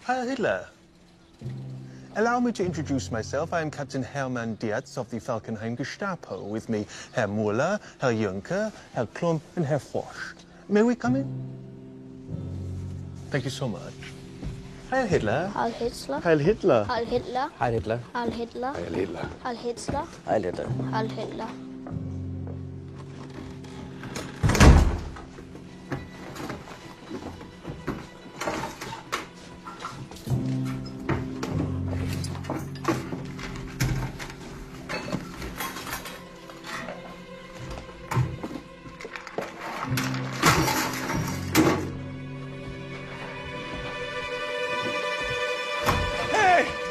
Heil Hitler. Allow me to introduce myself. I am Captain Hermann Dietz of the Falkenhayn Gestapo. With me, Herr Muller, Herr Juncker, Herr Klump, and Herr Forsch. May we come in? Thank you so much. Heil Hitler. Heil Hitler. Heil Hitler. Heil Hitler. Heil Hitler. Heil Hitler. Heil Hitler. Heil Hitler. Heil Hitler. Heil Hitler.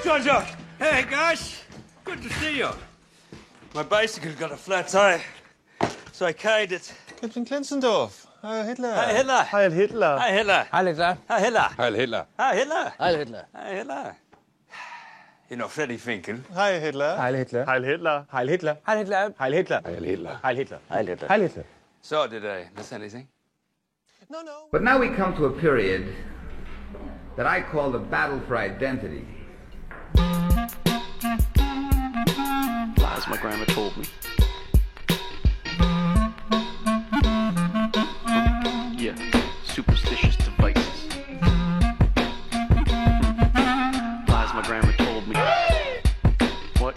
Georgia! Hey, guys! Good to see you. My bicycle got a flat tire, so I carried it. Captain Klenzendorf. Heil Hitler. Heil Hitler! Heil Hitler. Heil Hitler! Heil Hitler. Heil Hitler! Heil Hitler. Heil Hitler! Heil Hitler. Heil Hitler! You know Freddie Finkel? Heil Hitler. Heil Hitler. Heil Hitler. Heil Hitler. Heil Hitler. Heil Hitler. Heil Hitler. Heil Hitler. Heil Hitler. Heil Hitler. So, did I miss anything? No. But now we come to a period that I call the battle for identity. Lies my grandma told me. Yeah, superstitious devices. Lies my grandma told me. What?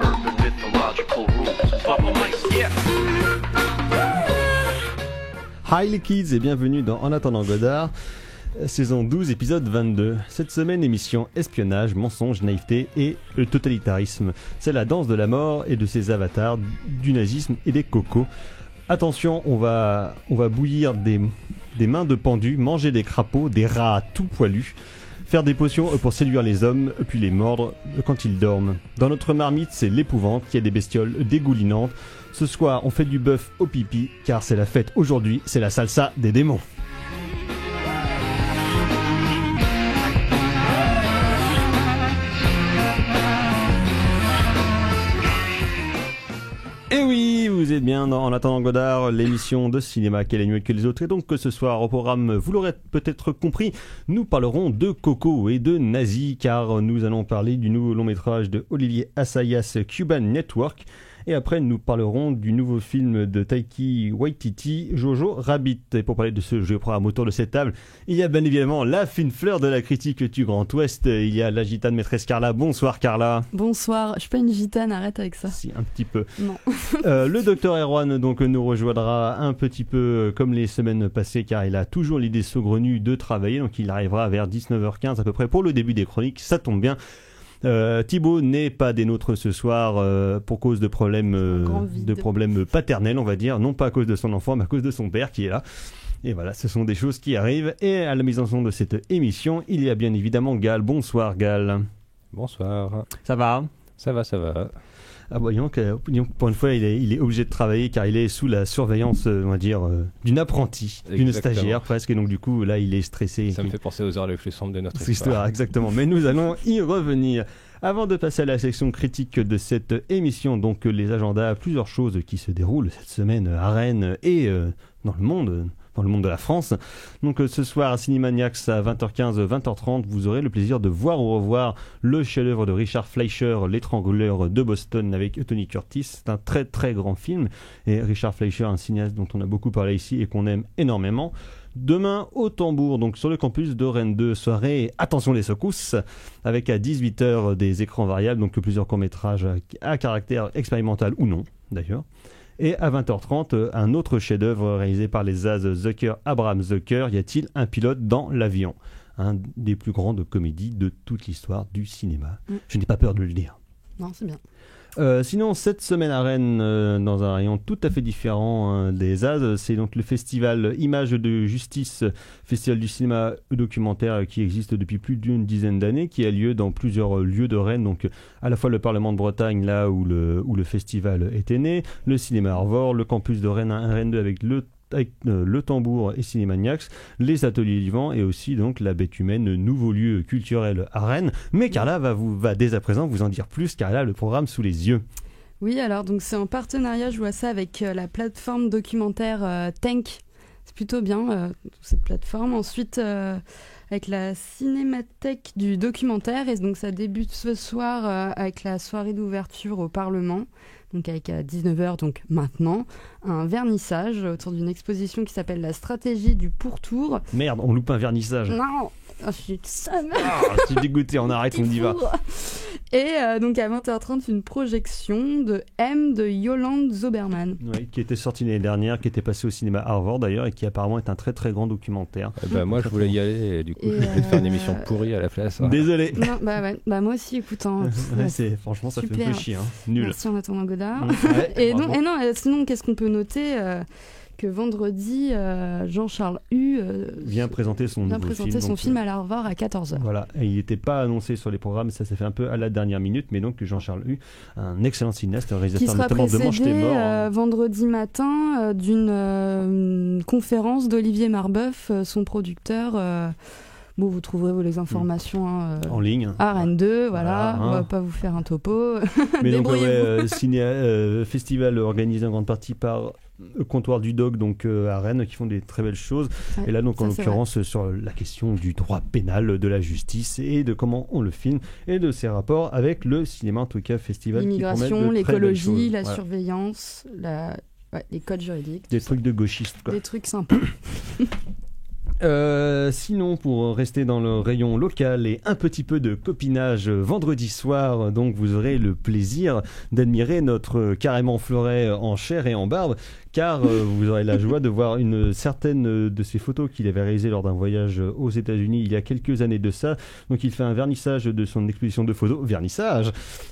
Urban mythological rules. Bubble mice, yeah. Hi les kids et bienvenue dans En attendant Godard, saison 12, épisode 22. Cette semaine, émission espionnage, mensonge, naïveté et le totalitarisme. C'est la danse de la mort et de ses avatars, du nazisme et des cocos. Attention, on va bouillir des mains de pendus, manger des crapauds, des rats tout poilus, faire des potions pour séduire les hommes, puis les mordre quand ils dorment. Dans notre marmite, c'est l'épouvante, il y a des bestioles dégoulinantes. Ce soir, on fait du bœuf au pipi, car c'est la fête aujourd'hui, c'est la salsa des démons. Et oui, vous êtes bien dans En attendant Godard, l'émission de cinéma qui est la mieux que les autres. Et donc que ce soir au programme, vous l'aurez peut-être compris, nous parlerons de Coco et de nazis, car nous allons parler du nouveau long métrage de Olivier Assayas, Cuban Network. Et après, nous parlerons du nouveau film de Taiki Waititi, Jojo Rabbit. Et pour parler de ce jeu programme autour de cette table, il y a bien évidemment la fine fleur de la critique du Grand Ouest. Il y a la gitane maîtresse Carla. Bonsoir Carla. Bonsoir, je suis pas une gitane, arrête avec ça. Si, un petit peu. Non. Le docteur Erwan donc nous rejoindra un petit peu comme les semaines passées, car il a toujours l'idée saugrenue de travailler. Donc il arrivera vers 19h15 à peu près pour le début des chroniques. Ça tombe bien. Thibaut n'est pas des nôtres ce soir pour cause de problèmes paternels, on va dire, non pas à cause de son enfant mais à cause de son père qui est là. Et voilà, ce sont des choses qui arrivent. Et à la mise en son de cette émission, il y a bien évidemment Gal. Bonsoir Gal. Bonsoir. Ça va ? Ça va. Ah voyons que pour une fois il est obligé de travailler car il est sous la surveillance on va dire d'une apprentie, d'une stagiaire presque, et donc du coup là il est stressé. Ça me fait penser aux heures les plus sombres de notre histoire. Exactement, mais nous allons y revenir. Avant de passer à la section critique de cette émission, donc les agendas, plusieurs choses qui se déroulent cette semaine à Rennes et dans le monde de la France. Donc ce soir à Cinémaniacs à 20h15, 20h30, vous aurez le plaisir de voir ou revoir le chef-d'œuvre de Richard Fleischer, L'étrangleur de Boston avec Tony Curtis. C'est un très très grand film et Richard Fleischer, un cinéaste dont on a beaucoup parlé ici et qu'on aime énormément. Demain au Tambour, donc sur le campus de Rennes 2, soirée Attention les secousses, avec à 18h des écrans variables, donc plusieurs courts-métrages à caractère expérimental ou non d'ailleurs. Et à 20h30, un autre chef-d'œuvre réalisé par les As Zucker, Abraham Zucker, Y a-t-il un pilote dans l'avion ? Un des plus grandes comédies de toute l'histoire du cinéma. Je n'ai pas peur de le dire. Non, c'est bien. Sinon, cette semaine à Rennes, dans un rayon tout à fait différent des As, c'est donc le festival Images de Justice, festival du cinéma documentaire qui existe depuis plus d'une dizaine d'années, qui a lieu dans plusieurs lieux de Rennes, donc à la fois le Parlement de Bretagne, là où le festival était né, le cinéma Arvor, le campus de Rennes 1, Rennes 2 avec le Tambour et Cinémaniacs, les ateliers vivants et aussi donc la Bête Humaine, nouveau lieu culturel à Rennes. Mais Carla va dès à présent vous en dire plus, car elle a le programme sous les yeux. Oui, alors donc c'est en partenariat, je vois ça avec la plateforme documentaire Tank. C'est plutôt bien, cette plateforme. Ensuite, avec la Cinémathèque du documentaire, et donc ça débute ce soir avec la soirée d'ouverture au Parlement, donc avec à 19h, donc maintenant, un vernissage autour d'une exposition qui s'appelle La stratégie du pourtour. Merde, on loupe un vernissage. Non, je suis seule. Je suis dégoûté, on arrête, on y va. Et donc à 20h30, une projection de M de Yolande Zoberman. Oui, qui était sorti l'année dernière, qui était passé au cinéma Harvard d'ailleurs, et qui apparemment est un très très grand documentaire. Moi je voulais y aller et du coup je vais faire une émission pourrie à la place. Désolé. Non, ouais. Moi aussi, écoute. Franchement, ça super. fait un peu chier. Nul. Merci en attendant Godard. Ouais, sinon, qu'est-ce qu'on peut noter que vendredi, Jean-Charles Hue vient présenter son film à l'Harvard à 14h. Voilà, et il n'était pas annoncé sur les programmes, ça s'est fait un peu à la dernière minute, mais donc Jean-Charles Hue, un excellent cinéaste, un réalisateur notamment de Mange tes morts. Vendredi matin d'une conférence d'Olivier Marbeuf, son producteur. Vous trouverez les informations en ligne. À Rennes 2, voilà. On va pas vous faire un topo. Mais donc, festival organisé en grande partie par Comptoir du Dog, donc à Rennes, qui font des très belles choses. Ouais, et là, donc en l'occurrence, sur la question du droit pénal, de la justice et de comment on le filme et de ses rapports avec le cinéma, en tout cas, festival. L'immigration, l'écologie, la surveillance, les codes juridiques. Des trucs de gauchistes, quoi. Des trucs sympas. Sinon, pour rester dans le rayon local et un petit peu de copinage, vendredi soir, donc vous aurez le plaisir d'admirer notre Carrément Fleuret en chair et en barbe, car vous aurez la joie de voir une certaine de ses photos qu'il avait réalisées lors d'un voyage aux États-Unis il y a quelques années de ça. Donc il fait un vernissage de son exposition de photos,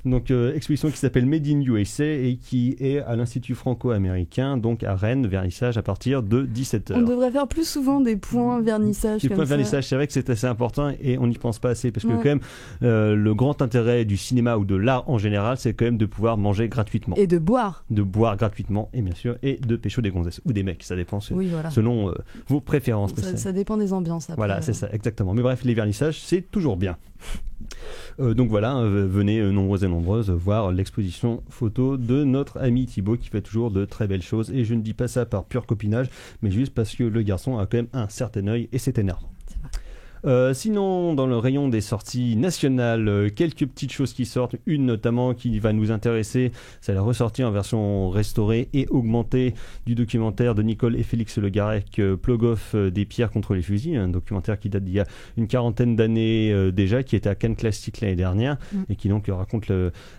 donc exposition qui s'appelle Made in USA et qui est à l'Institut franco-américain, donc à Rennes, vernissage à partir de 17h. On devrait faire plus souvent des points vernissage. Les points vernissage, c'est vrai que c'est assez important et on n'y pense pas assez parce que quand même le grand intérêt du cinéma ou de l'art en général, c'est quand même de pouvoir manger gratuitement. Et de boire. De boire gratuitement et bien sûr, et de pécho des gonzesses ou des mecs, ça dépend selon vos préférences. Ça dépend des ambiances. Après, voilà, c'est ça, exactement. Mais bref, les vernissages, c'est toujours bien. Donc voilà, venez nombreux et nombreuses voir l'exposition photo de notre ami Thibaut qui fait toujours de très belles choses. Et je ne dis pas ça par pur copinage, mais juste parce que le garçon a quand même un certain œil et c'est énervant. Sinon, dans le rayon des sorties nationales, quelques petites choses qui sortent. Une notamment qui va nous intéresser, c'est la ressortie en version restaurée et augmentée du documentaire de Nicole et Félix Le Garec, Plogoff, des pierres contre les fusils, un documentaire qui date d'il y a une quarantaine d'années déjà, qui était à Cannes Classique l'année dernière et qui donc raconte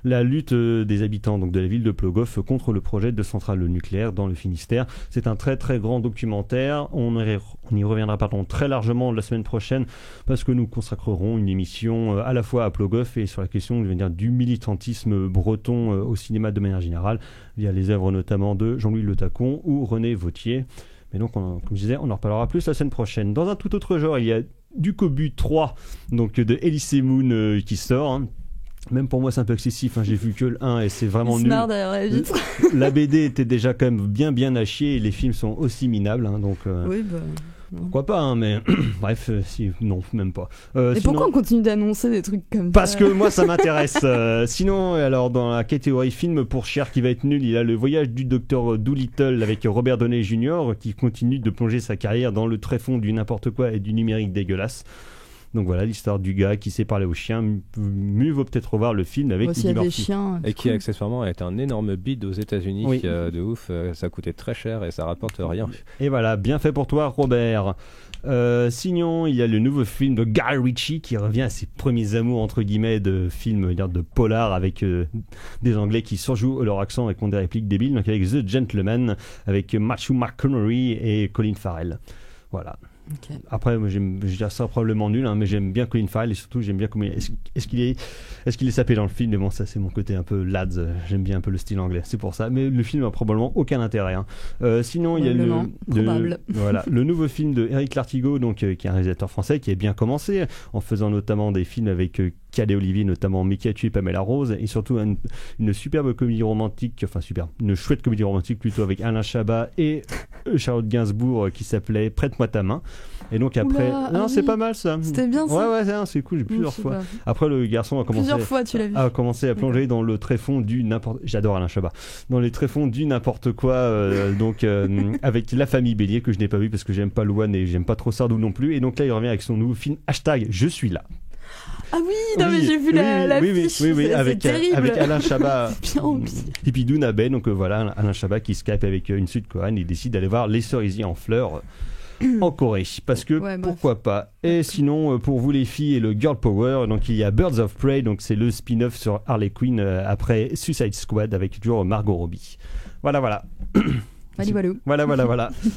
la lutte des habitants donc de la ville de Plogoff contre le projet de centrale nucléaire dans le Finistère. C'est un très très grand documentaire. On y reviendra très largement la semaine prochaine, parce que nous consacrerons une émission à la fois à Plogoff et sur la question du militantisme breton au cinéma de manière générale, via les œuvres notamment de Jean-Louis Le Tacon ou René Vauthier. Mais donc, comme je disais, on en reparlera plus la semaine prochaine. Dans un tout autre genre, il y a Du Cobu 3, donc de Elise Moon qui sort. Même pour moi, c'est un peu excessif. J'ai vu que le 1 et c'est vraiment nul. Derrière la vitre. La BD était déjà quand même bien à chier et les films sont aussi minables. Donc, oui, pourquoi pas, mais bref, non, même pas. Et sinon, pourquoi on continue d'annoncer des trucs comme ça ? Parce que moi, ça m'intéresse. Sinon, alors, dans la catégorie film pour Cher qui va être nul, il y a Le Voyage du Docteur Dolittle avec Robert Downey Jr. qui continue de plonger sa carrière dans le tréfonds du n'importe quoi et du numérique dégueulasse. Donc voilà l'histoire du gars qui sait parler aux chiens. Mieux vaut peut-être revoir le film avec Eddie Murphy. Et qui accessoirement est un énorme bid aux États-Unis. Oui. De ouf, ça coûtait très cher et ça rapporte rien. Et voilà, bien fait pour toi, Robert. Sinon, il y a le nouveau film de Guy Ritchie qui revient à ses premiers amours entre guillemets de films de polar avec des Anglais qui surjouent leur accent et qui ont des répliques débiles. Donc avec The Gentleman avec Matthew McConaughey et Colin Farrell. Voilà. Okay. Après, moi, je dirais ça probablement nul, mais j'aime bien Colin Farrell et surtout j'aime bien comment est-ce qu'il est sapé dans le film. Mais bon, ça c'est mon côté un peu lads. J'aime bien un peu le style anglais, c'est pour ça. Mais le film a probablement aucun intérêt. Sinon, il y a le nouveau film de Eric Lartigot, donc qui est un réalisateur français qui a bien commencé en faisant notamment des films avec Cadet Olivier, notamment Mickey a tué Pamela Rose, et surtout une superbe comédie romantique, une chouette comédie romantique plutôt avec Alain Chabat et Charlotte Gainsbourg qui s'appelait Prête-moi ta main. Et donc après, Oula, non, ah c'est oui. pas mal ça. C'était bien ça. Ouais, c'est cool, j'ai plusieurs Je sais fois. pas. Après, le garçon a commencé. Plusieurs fois, tu l'as vu. A commencé à plonger dans le tréfonds du n'importe. J'adore Alain Chabat. Dans les tréfonds du n'importe quoi, avec La Famille Bélier que je n'ai pas vu parce que j'aime pas Louane et j'aime pas trop Sardou non plus. Et donc là, il revient avec son nouveau film #Je suis là. Ah oui, non mais j'ai vu la fiche. C'est avec terrible. Alain Chabat. Bien envie. Et puis Douna Ben, donc voilà, Alain Chabat qui Skype avec une Sud-Coréenne et décide d'aller voir les cerisiers en fleurs en Corée, parce que Ouais, bref. pourquoi pas. Et sinon, pour vous les filles et le girl power, donc il y a Birds of Prey, donc c'est le spin-off sur Harley Quinn après Suicide Squad avec toujours Margot Robbie. Voilà. Voilà.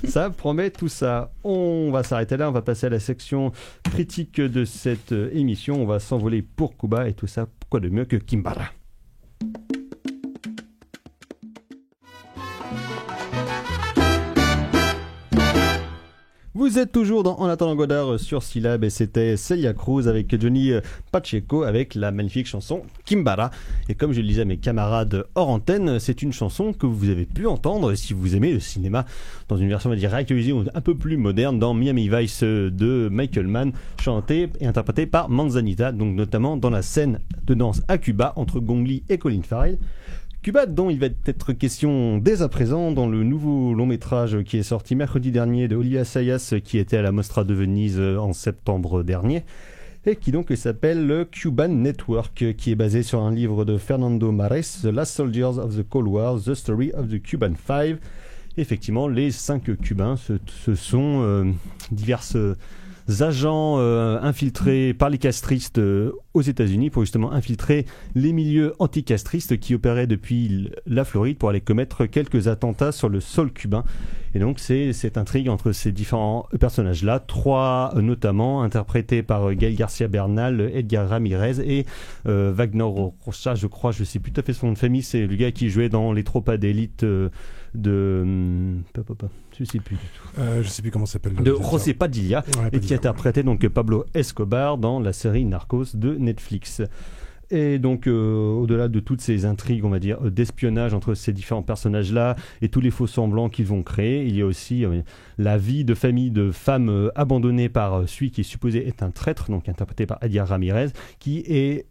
Ça promet tout ça. On va s'arrêter là, on va passer à la section critique de cette émission. On va s'envoler pour Cuba et tout ça. Pourquoi de mieux que Kimbara? Vous êtes toujours dans En attendant Godard sur Syllab et c'était Celia Cruz avec Johnny Pacheco avec la magnifique chanson Kimbara. Et comme je le disais à mes camarades hors antenne, c'est une chanson que vous avez pu entendre si vous aimez le cinéma dans une version, on va dire, réactualisée ou un peu plus moderne dans Miami Vice de Michael Mann, chantée et interprétée par Manzanita, donc notamment dans la scène de danse à Cuba entre Gong Li et Colin Farrell. Cuba, dont il va être question dès à présent dans le nouveau long métrage qui est sorti mercredi dernier de Olivia Sayas, qui était à la Mostra de Venise en septembre dernier, et qui donc s'appelle le Cuban Network, qui est basé sur un livre de Fernando Mares, The Last Soldiers of the Cold War, The Story of the Cuban Five. Effectivement, les 5 Cubains, ce sont diverses agents infiltrés par les castristes aux États-Unis pour justement infiltrer les milieux anticastristes qui opéraient depuis la Floride pour aller commettre quelques attentats sur le sol cubain. Et donc c'est cette intrigue entre ces différents personnages-là, 3 notamment interprétés par Gaël Garcia Bernal, Edgar Ramirez et Wagner Rocha, je crois, je sais plus tout à fait son nom de famille, c'est le gars qui jouait dans Les Tropas d'élite je sais plus du tout. Je sais plus comment s'appelle. De José Padilla, et qui interprétait donc Pablo Escobar dans la série Narcos de Netflix. Et donc, au-delà de toutes ces intrigues, on va dire, d'espionnage entre ces différents personnages-là et tous les faux semblants qu'ils vont créer, il y a aussi la vie de famille de femmes abandonnées par celui qui est supposé être un traître, donc interprété par Edgar Ramirez, qui est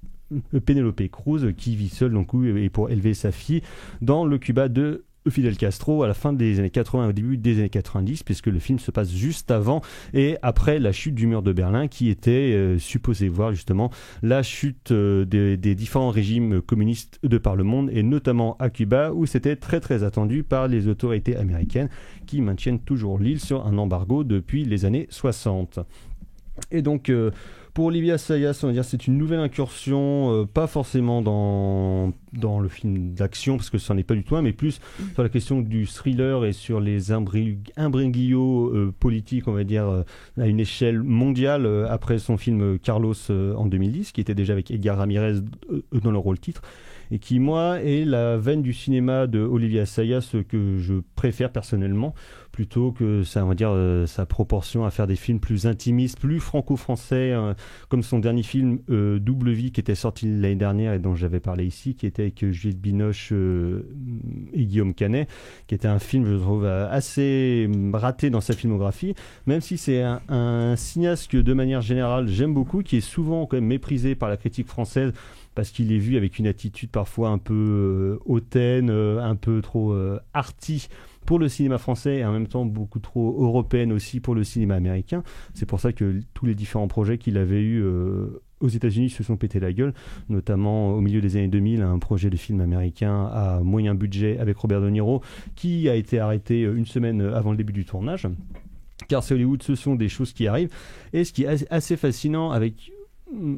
Penélope Cruz, qui vit seule donc, et pour élever sa fille dans le Cuba de Fidel Castro à la fin des années 80 au début des années 90, puisque le film se passe juste avant et après la chute du mur de Berlin, qui était supposé voir justement la chute des différents régimes communistes de par le monde, et notamment à Cuba, où c'était très très attendu par les autorités américaines qui maintiennent toujours l'île sur un embargo depuis les années 60. Et donc pour Olivia Sayas, on va dire c'est une nouvelle incursion, pas forcément dans le film d'action, parce que ce n'en est pas du tout un, mais plus sur la question du thriller et sur les imbroglios politiques, on va dire, à une échelle mondiale, après son film Carlos en 2010, qui était déjà avec Edgar Ramirez dans le rôle titre, et qui, moi, est la veine du cinéma de Olivia Sayas que je préfère personnellement, plutôt que ça, on va dire, sa proportion à faire des films plus intimistes, plus franco-français, comme son dernier film Double Vie, qui était sorti l'année dernière et dont j'avais parlé ici, qui était avec Juliette Binoche et Guillaume Canet, qui était un film, je trouve, assez raté dans sa filmographie, même si c'est un cinéaste que, de manière générale, j'aime beaucoup, qui est souvent quand même méprisé par la critique française, parce qu'il est vu avec une attitude parfois un peu hautaine, un peu trop arty pour le cinéma français, et en même temps beaucoup trop européenne aussi pour le cinéma américain. C'est pour ça que tous les différents projets qu'il avait eus aux États-Unis se sont pétés la gueule, notamment au milieu des années 2000, un projet de film américain à moyen budget avec Robert De Niro, qui a été arrêté une semaine avant le début du tournage. Car c'est Hollywood, ce sont des choses qui arrivent. Et ce qui est assez fascinant avec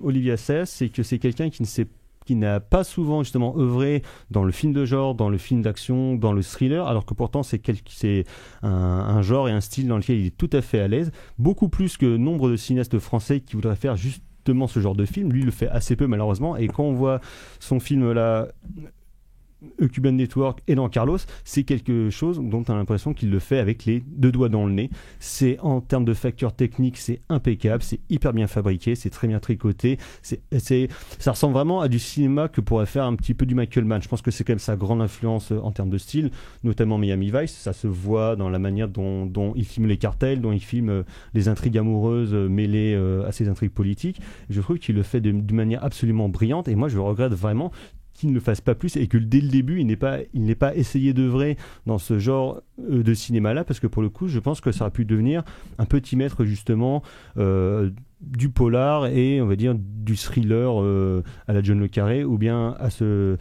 Olivia Sayas, c'est que c'est quelqu'un qui n'a pas souvent justement œuvré dans le film de genre, dans le film d'action, dans le thriller, alors que pourtant c'est un genre et un style dans lequel il est tout à fait à l'aise, beaucoup plus que nombre de cinéastes français qui voudraient faire justement ce genre de film. Lui, il le fait assez peu malheureusement, et quand on voit son film là, Cuban Network et dans Carlos, c'est quelque chose dont on a l'impression qu'il le fait avec les deux doigts dans le nez. C'est, en termes de facture technique, c'est impeccable, c'est hyper bien fabriqué, c'est très bien tricoté, ça ressemble vraiment à du cinéma que pourrait faire un petit peu du Michael Mann. Je pense que c'est quand même sa grande influence en termes de style, notamment Miami Vice. Ça se voit dans la manière dont il filme les cartels, dont il filme les intrigues amoureuses mêlées à ces intrigues politiques. Je trouve qu'il le fait d'une manière absolument brillante, et moi je regrette vraiment qu'il ne le fasse pas plus, et que dès le début il n'ait pas essayé d'œuvrer dans ce genre de cinéma là, parce que pour le coup je pense que ça aurait pu devenir un petit maître justement du polar et on va dire du thriller à la John le Carré, ou bien à ce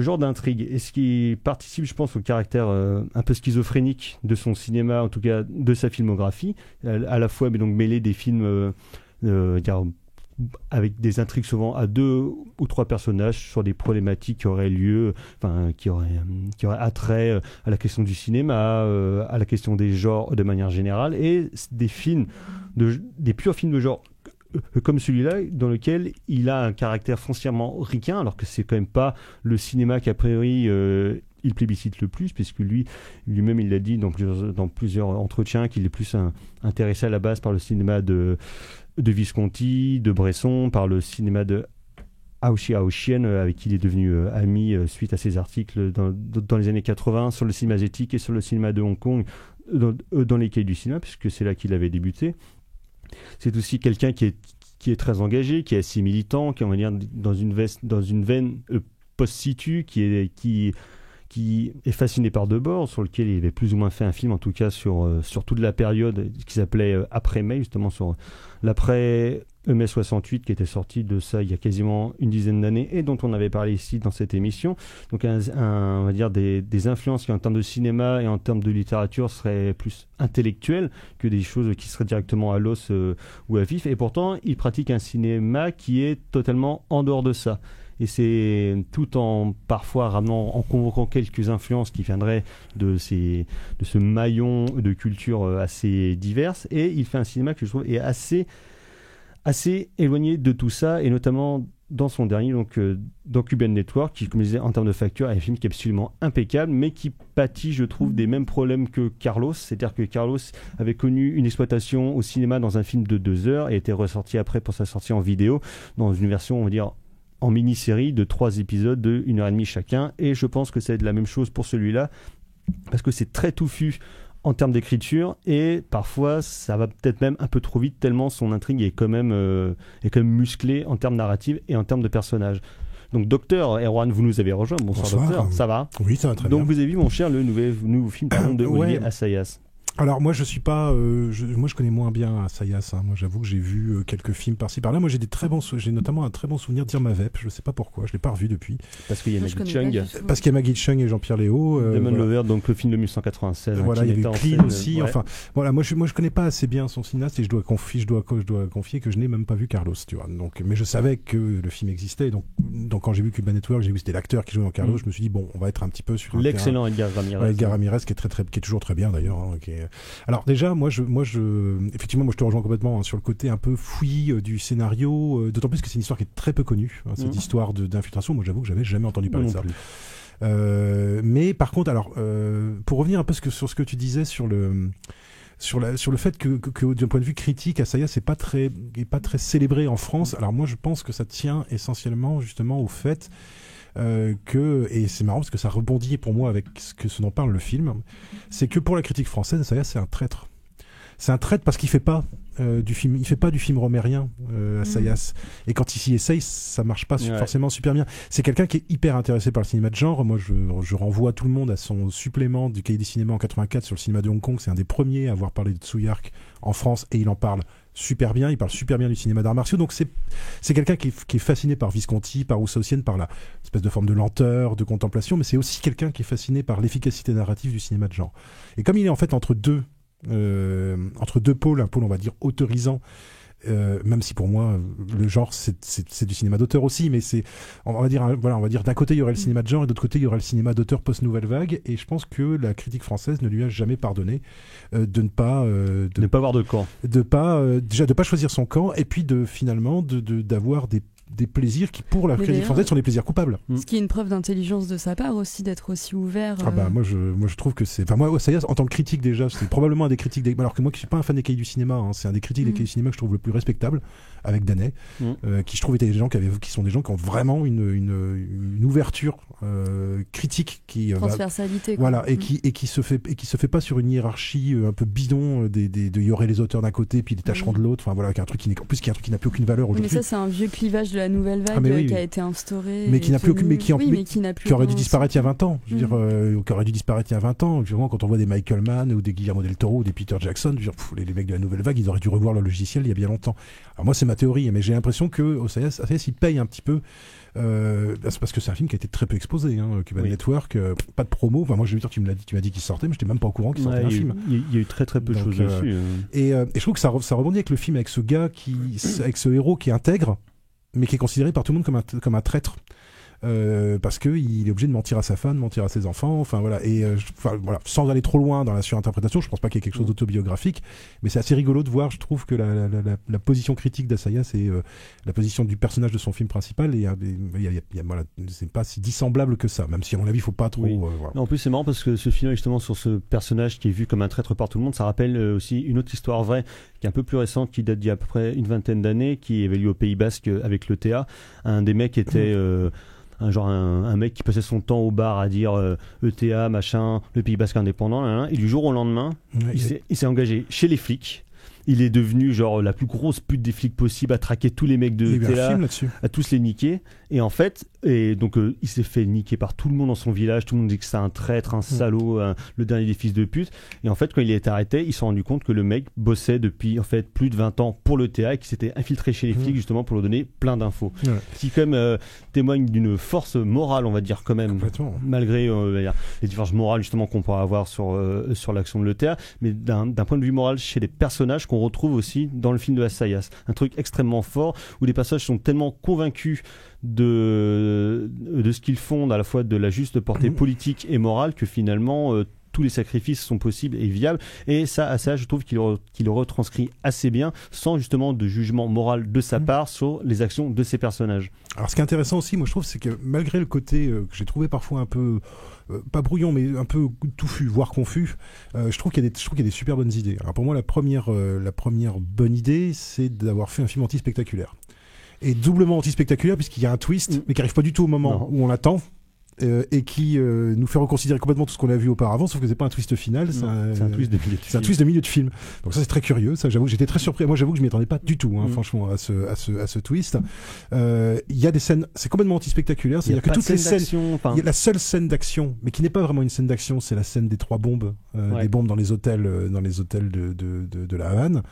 genre d'intrigue. Et ce qui participe, je pense, au caractère un peu schizophrénique de son cinéma, en tout cas de sa filmographie, à la fois mais donc mêler des films avec des intrigues souvent à 2 ou 3 personnages sur des problématiques qui auraient lieu, qui auraient attrait à la question du cinéma, à la question des genres de manière générale, et des purs films de genre comme celui-là, dans lequel il a un caractère foncièrement ricain, alors que c'est quand même pas le cinéma qu'a priori il plébiscite le plus, puisque lui-même il l'a dit dans plusieurs entretiens qu'il est plus intéressé à la base par le cinéma de Visconti, de Bresson, par le cinéma de Aoshien, avec qui il est devenu ami suite à ses articles dans les années 80 sur le cinéma asiatique et sur le cinéma de Hong Kong, dans les cahiers du cinéma, puisque c'est là qu'il avait débuté. C'est aussi quelqu'un qui est très engagé, qui est assez militant, qui est, on va dire, dans une veine post-situ, qui est fasciné par Debord, sur lequel il avait plus ou moins fait un film, en tout cas sur toute la période qui s'appelait Après-mai, justement sur l'après mai 68, qui était sorti de ça il y a quasiment une dizaine d'années, et dont on avait parlé ici dans cette émission. Donc on va dire des influences qui en termes de cinéma et en termes de littérature seraient plus intellectuelles que des choses qui seraient directement à l'os ou à vif, et pourtant il pratique un cinéma qui est totalement en dehors de ça. Et c'est tout en parfois en convoquant quelques influences qui viendraient de ce maillon de culture assez diverses, et il fait un cinéma que je trouve est assez éloigné de tout ça, et notamment dans son dernier, donc dans Cuban Network, qui, comme je disais, en termes de facture, est un film qui est absolument impeccable, mais qui pâtit, je trouve, des mêmes problèmes que Carlos. C'est-à-dire que Carlos avait connu une exploitation au cinéma dans un film de 2 heures et était ressorti après pour sa sortie en vidéo, dans une version, on va dire, en mini-série de 3 épisodes de 1h30 chacun, et je pense que ça va être la même chose pour celui-là, parce que c'est très touffu en termes d'écriture, et parfois ça va peut-être même un peu trop vite, tellement son intrigue est quand même musclée en termes narratifs et en termes de personnages. Donc Docteur Erwan, vous nous avez rejoint. Bonsoir. Docteur, ça va? Oui, ça va très bien. Donc vous avez vu, mon cher, le nouveau film de Olivier Assayas. Alors moi je suis pas, moi je connais moins bien Assayas. Moi j'avoue que j'ai vu quelques films par-ci par-là. Moi j'ai j'ai notamment un très bon souvenir d'Irma Vep. Je sais pas pourquoi, je l'ai pas revu depuis. Parce qu'il y a Maggie Chung. Parce qu'il y a Maggie Chung et Jean-Pierre Léaud. Demon Lover, donc le film de 1996. Voilà, il y avait Clean aussi. Ouais. Enfin voilà, moi je connais pas assez bien son cinéaste, et je dois confier que je n'ai même pas vu Carlos, tu vois. Donc, mais je savais que le film existait. Donc quand j'ai vu Cuban Network, j'ai vu que c'était l'acteur qui jouait dans Carlos. Je me suis dit bon, on va être un petit peu sur l'excellent Edgar Ramirez. Edgar Ramirez qui est toujours très bien d'ailleurs. Alors déjà, effectivement, je te rejoins complètement sur le côté un peu fouillis du scénario, d'autant plus que c'est une histoire qui est très peu connue, cette histoire d'infiltration. Moi, j'avoue que j'avais jamais entendu parler de ça. Mais par contre, alors, pour revenir un peu sur ce que tu disais sur le fait que d'un point de vue critique, Assayas n'est pas très célébré en France. Alors moi, je pense que ça tient essentiellement justement au fait et c'est marrant parce que ça rebondit pour moi avec ce dont parle le film, c'est que pour la critique française, Assayas c'est un traître. C'est un traître parce qu'il fait pas du film romérien, Assayas. Et quand il s'y essaye, ça marche pas forcément super bien. C'est quelqu'un qui est hyper intéressé par le cinéma de genre. Moi, je renvoie tout le monde à son supplément du Cahier des cinémas en 84 sur le cinéma de Hong Kong. C'est un des premiers à avoir parlé de Tsuyark en France, et il en parle super bien. Il parle super bien du cinéma d'arts martiaux. Donc c'est quelqu'un qui est fasciné par Visconti, par Rousseausienne, par la espèce de forme de lenteur, de contemplation, mais c'est aussi quelqu'un qui est fasciné par l'efficacité narrative du cinéma de genre. Et comme il est en fait entre deux pôles, un pôle on va dire autorisant, même si pour moi le genre c'est du cinéma d'auteur aussi, mais on va dire d'un côté il y aurait le cinéma de genre et de l'autre côté il y aurait le cinéma d'auteur post-nouvelle vague, et je pense que la critique française ne lui a jamais pardonné de ne pas avoir de camp, de pas choisir son camp, et puis finalement d'avoir des plaisirs qui, pour la critique française, sont des plaisirs coupables. Ce qui est une preuve d'intelligence de sa part aussi, d'être aussi ouvert. Moi je trouve que c'est... Enfin moi, Assayas, en tant que critique déjà, c'est probablement un des critiques... Alors que moi qui suis pas un fan des cahiers du cinéma, hein, c'est un des critiques des cahiers du cinéma que je trouve le plus respectable, avec Danet, qui je trouve étaient des gens qui sont des gens qui ont vraiment une ouverture critique qui... transversalité. Voilà, et qui se fait pas sur une hiérarchie un peu bidon de y aurait les auteurs d'un côté puis les tâcherons de l'autre, enfin voilà, qui est un truc qui n'a plus aucune valeur aujourd'hui. Mais ça c'est un vieux clivage de la nouvelle vague qui a été instauré, mais qui n'a plus aucune, qui aurait dû disparaître il y a 20 ans. Je veux dire, qui aurait dû disparaître il y a 20 ans. Vraiment, quand on voit des Michael Mann ou des Guillermo del Toro ou des Peter Jackson, je veux dire, les mecs de la nouvelle vague, ils auraient dû revoir leur logiciel il y a bien longtemps. Alors moi c'est ma théorie, mais j'ai l'impression que Assayas il paye un petit peu. C'est parce que c'est un film qui a été très peu exposé, Cuban Network, pas de promo. Enfin, moi, je veux dire, tu m'as dit qu'il sortait, mais j'étais même pas au courant qu'il sortait un film. Il y a eu très peu de choses dessus. Et je trouve que ça rebondit avec le film, avec ce gars avec ce héros qui est intègre, mais qui est considéré par tout le monde comme un traître. Parce qu'il est obligé de mentir à sa femme, de mentir à ses enfants, enfin voilà. Et voilà, sans aller trop loin dans la surinterprétation, je pense pas qu'il y ait quelque chose d'autobiographique, mais c'est assez rigolo de voir, je trouve, que la position critique d'Assayas et la position du personnage de son film principal, voilà, c'est pas si dissemblable que ça, même si à mon avis il faut pas trop. Voilà. En plus c'est marrant parce que ce film justement sur ce personnage qui est vu comme un traître par tout le monde, ça rappelle aussi une autre histoire vraie qui est un peu plus récente, qui date d'il y a à peu près une vingtaine d'années, qui avait lieu au Pays Basque avec l'ETA. Un des mecs était un mec qui passait son temps au bar à dire ETA, machin, le Pays Basque indépendant, et du jour au lendemain, il s'est engagé chez les flics. Il est devenu genre la plus grosse pute des flics possible, à traquer tous les mecs de ETA, à tous les niquer. Et en fait, il s'est fait niquer par tout le monde dans son village. Tout le monde dit que c'est un traître, un salaud, le dernier des fils de pute. Et en fait, quand il est arrêté, il s'est rendu compte que le mec bossait depuis en fait plus de 20 ans pour l'ETA et qu'il s'était infiltré chez les flics justement pour leur donner plein d'infos. Ce qui quand même témoigne d'une force morale, on va dire quand même, malgré les différences morales justement qu'on pourrait avoir sur l'action de l'ETA, mais d'un point de vue moral chez les personnages qu'on retrouve aussi dans le film de Assayas. Un truc extrêmement fort où les personnages sont tellement convaincus de ce qu'ils font, à la fois de la juste portée politique et morale, que finalement tous les sacrifices sont possibles et viables. Et ça, je trouve qu'il le retranscrit assez bien, sans justement de jugement moral de sa part sur les actions de ses personnages. Alors ce qui est intéressant aussi, moi je trouve, c'est que malgré le côté que j'ai trouvé parfois un peu pas brouillon, mais un peu touffu, voire confus, je trouve qu'il y a des super bonnes idées. Alors pour moi, la première bonne idée, c'est d'avoir fait un film anti-spectaculaire. Et doublement anti-spectaculaire, puisqu'il y a un twist, mais qui arrive pas du tout au moment où on l'attend. Et qui nous fait reconsidérer complètement tout ce qu'on a vu auparavant, sauf que c'est pas un twist final, c'est un twist de milieu de film. C'est un twist de milieu de film. Donc ça c'est très curieux, ça j'avoue, j'étais très surpris. Moi j'avoue que je m'y attendais pas du tout, franchement, à ce twist. Il y a des scènes, c'est complètement anti-spectaculaire, c'est-à-dire que toutes les scènes, il y a la seule scène d'action, mais qui n'est pas vraiment une scène d'action, c'est la scène des 3 bombes, des bombes dans les hôtels de la Havane,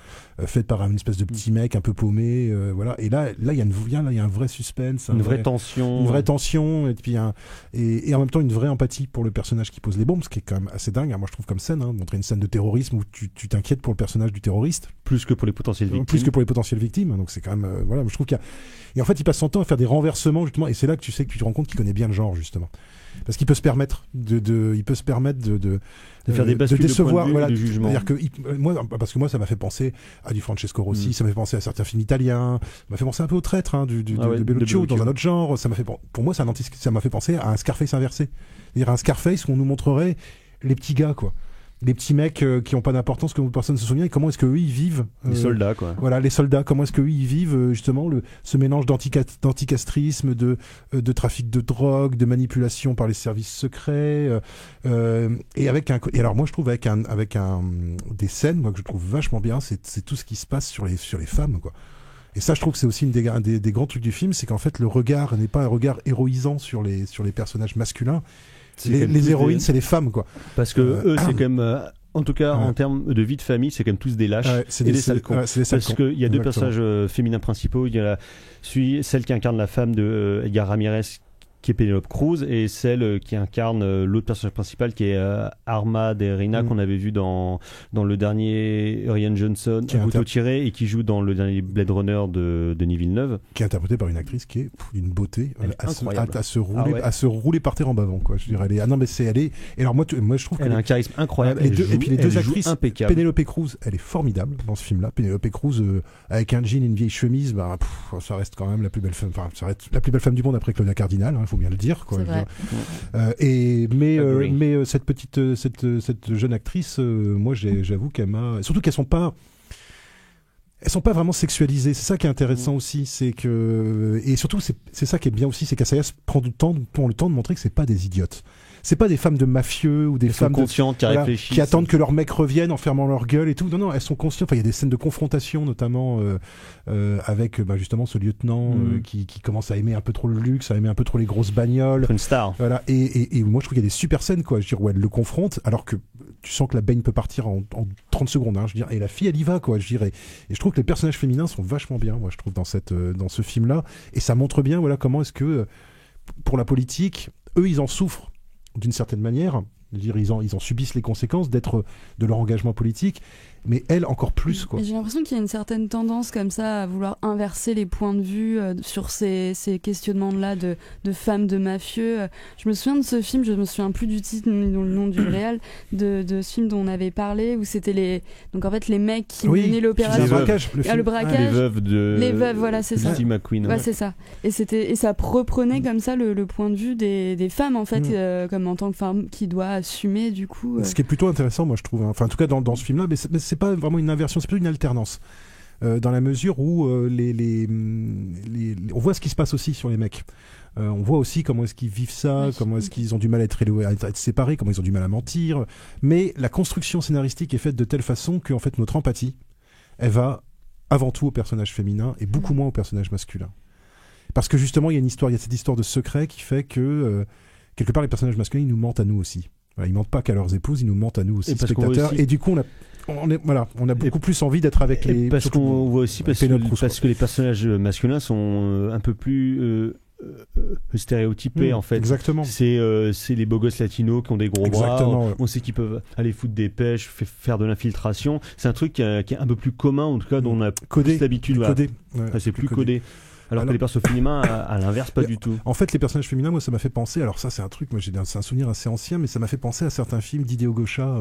faites par une espèce de petit mec un peu paumé, voilà. Et là il y a un vrai suspense, une vraie tension, et puis et en même temps une vraie empathie pour le personnage qui pose les bombes, ce qui est quand même assez dingue, moi je trouve comme scène, montrer une scène de terrorisme où tu t'inquiètes pour le personnage du terroriste plus que pour les potentielles victimes, donc c'est quand même voilà, je trouve qu'il y a, et en fait il passe son temps à faire des renversements justement, et c'est là que tu sais que tu te rends compte qu'il connaît bien le genre justement, parce qu'il peut se permettre de faire des bascules de décevoir, de voilà, de jugement. C'est-à-dire que parce que moi ça m'a fait penser à du Francesco Rossi, ça m'a fait penser à certains films italiens, ça m'a fait penser un peu au Traître de Belluccio dans un autre genre, ça m'a fait, pour moi ça m'a fait penser à un Scarface inversé, c'est-à-dire un Scarface où on nous montrerait les petits gars, quoi, les petits mecs qui ont pas d'importance, que personne ne se souvient, et comment est-ce qu'eux ils vivent, les soldats, quoi. Voilà, les soldats, comment est-ce qu'eux ils vivent justement ce mélange d'anticastrisme, de trafic de drogue, de manipulation par les services secrets, et alors moi je trouve avec des scènes, moi, que je trouve vachement bien, c'est tout ce qui se passe sur les femmes, quoi. Et ça, je trouve que c'est aussi des grands trucs du film, c'est qu'en fait le regard n'est pas un regard héroïsant sur les personnages masculins. Les héroïnes, c'est les femmes, quoi. Parce que eux, c'est quand même, en tout cas, en termes de vie de famille, c'est quand même tous des lâches et des sales cons. Parce qu'il y a deux personnages féminins principaux. Il y a celle qui incarne la femme de Edgar Ramirez, qui est Penelope Cruz, et celle qui incarne l'autre personnage principal, qui est Arma de Reina, qu'on avait vu dans le dernier Rian Johnson, Un couteau tiré, et qui joue dans le dernier Blade Runner de Denis Villeneuve. Qui est interprétée par une actrice qui est une beauté, incroyable. À se rouler par terre en bavant, quoi. Je dirais, elle est. Et alors moi je trouve elle a un charisme incroyable. Et puis les deux actrices, impeccable. Penelope Cruz, elle est formidable dans ce film-là. Penelope Cruz avec un jean et une vieille chemise, ça reste quand même la plus belle femme. Enfin, ça reste la plus belle femme du monde après Claudia Cardinal, il faut bien le dire, quoi. Mais cette jeune actrice, moi j'avoue qu'elle m'a, surtout qu'elles sont pas vraiment sexualisées. C'est ça qui est intéressant aussi, c'est que, et surtout c'est ça qui est bien aussi, c'est qu'Assayas prend le temps de montrer que c'est pas des idiotes. C'est pas des femmes de mafieux ou des femmes conscientes qui attendent que leur mec revienne en fermant leur gueule et tout. Non, elles sont conscientes. Enfin, il y a des scènes de confrontation, notamment avec justement ce lieutenant qui commence à aimer un peu trop le luxe, à aimer un peu trop les grosses bagnoles. Une star. Voilà. Et moi, je trouve qu'il y a des super scènes, quoi. Je veux dire, où elle le confronte, alors que tu sens que la baigne peut partir en 30 secondes. Hein, je veux dire, et la fille, elle y va, quoi. Je dirais. Et je trouve que les personnages féminins sont vachement bien, moi, je trouve, dans ce film-là. Et ça montre bien, voilà, comment est-ce que pour la politique, eux, ils en souffrent. D'une certaine manière, ils en subissent les conséquences de leur engagement politique, mais elle encore plus, quoi. J'ai l'impression qu'il y a une certaine tendance comme ça à vouloir inverser les points de vue sur ces questionnements-là de femmes, de mafieux. Je me souviens de ce film, je me souviens plus du titre ni du nom du réal, de ce film dont on avait parlé, où c'était les mecs qui menaient l'opération. Le braquage. Le braquage. Les veuves, voilà, c'est ça. Steve McQueen. Ouais, c'est ça. Et ça reprenait comme ça le point de vue des femmes, en fait, comme en tant que femme qui doit assumer, du coup. Ce qui est plutôt intéressant, moi, je trouve. Enfin, en tout cas, dans ce film-là, mais c'est pas vraiment une inversion, c'est plutôt une alternance. Dans la mesure où on voit ce qui se passe aussi sur les mecs. On voit aussi comment est-ce qu'ils vivent ça, comment est-ce qu'ils ont du mal à être séparés, comment ils ont du mal à mentir. Mais la construction scénaristique est faite de telle façon que, en fait, notre empathie, elle va avant tout au personnage féminin et beaucoup moins au personnage masculin. Parce que justement, il y a cette histoire de secret qui fait que, quelque part, les personnages masculins, ils nous mentent à nous aussi. Voilà, ils mentent pas qu'à leurs épouses, ils nous mentent à nous aussi, spectateurs. Et du coup, on a beaucoup plus envie d'être avec les. Parce qu'on voit aussi parce que les personnages masculins sont un peu plus stéréotypés, en fait. Exactement. C'est les beaux gosses latinos qui ont des gros bras. On sait qu'ils peuvent aller foutre des pêches, faire de l'infiltration. C'est un truc qui est un peu plus commun, en tout cas, dont on a plus l'habitude. C'est plus codé. Alors que les personnages féminins, à l'inverse, pas du tout. En fait, les personnages féminins, moi, ça m'a fait penser. Alors ça, c'est un truc. Moi, c'est un souvenir assez ancien, mais ça m'a fait penser à certains films d'Hideo Gosha,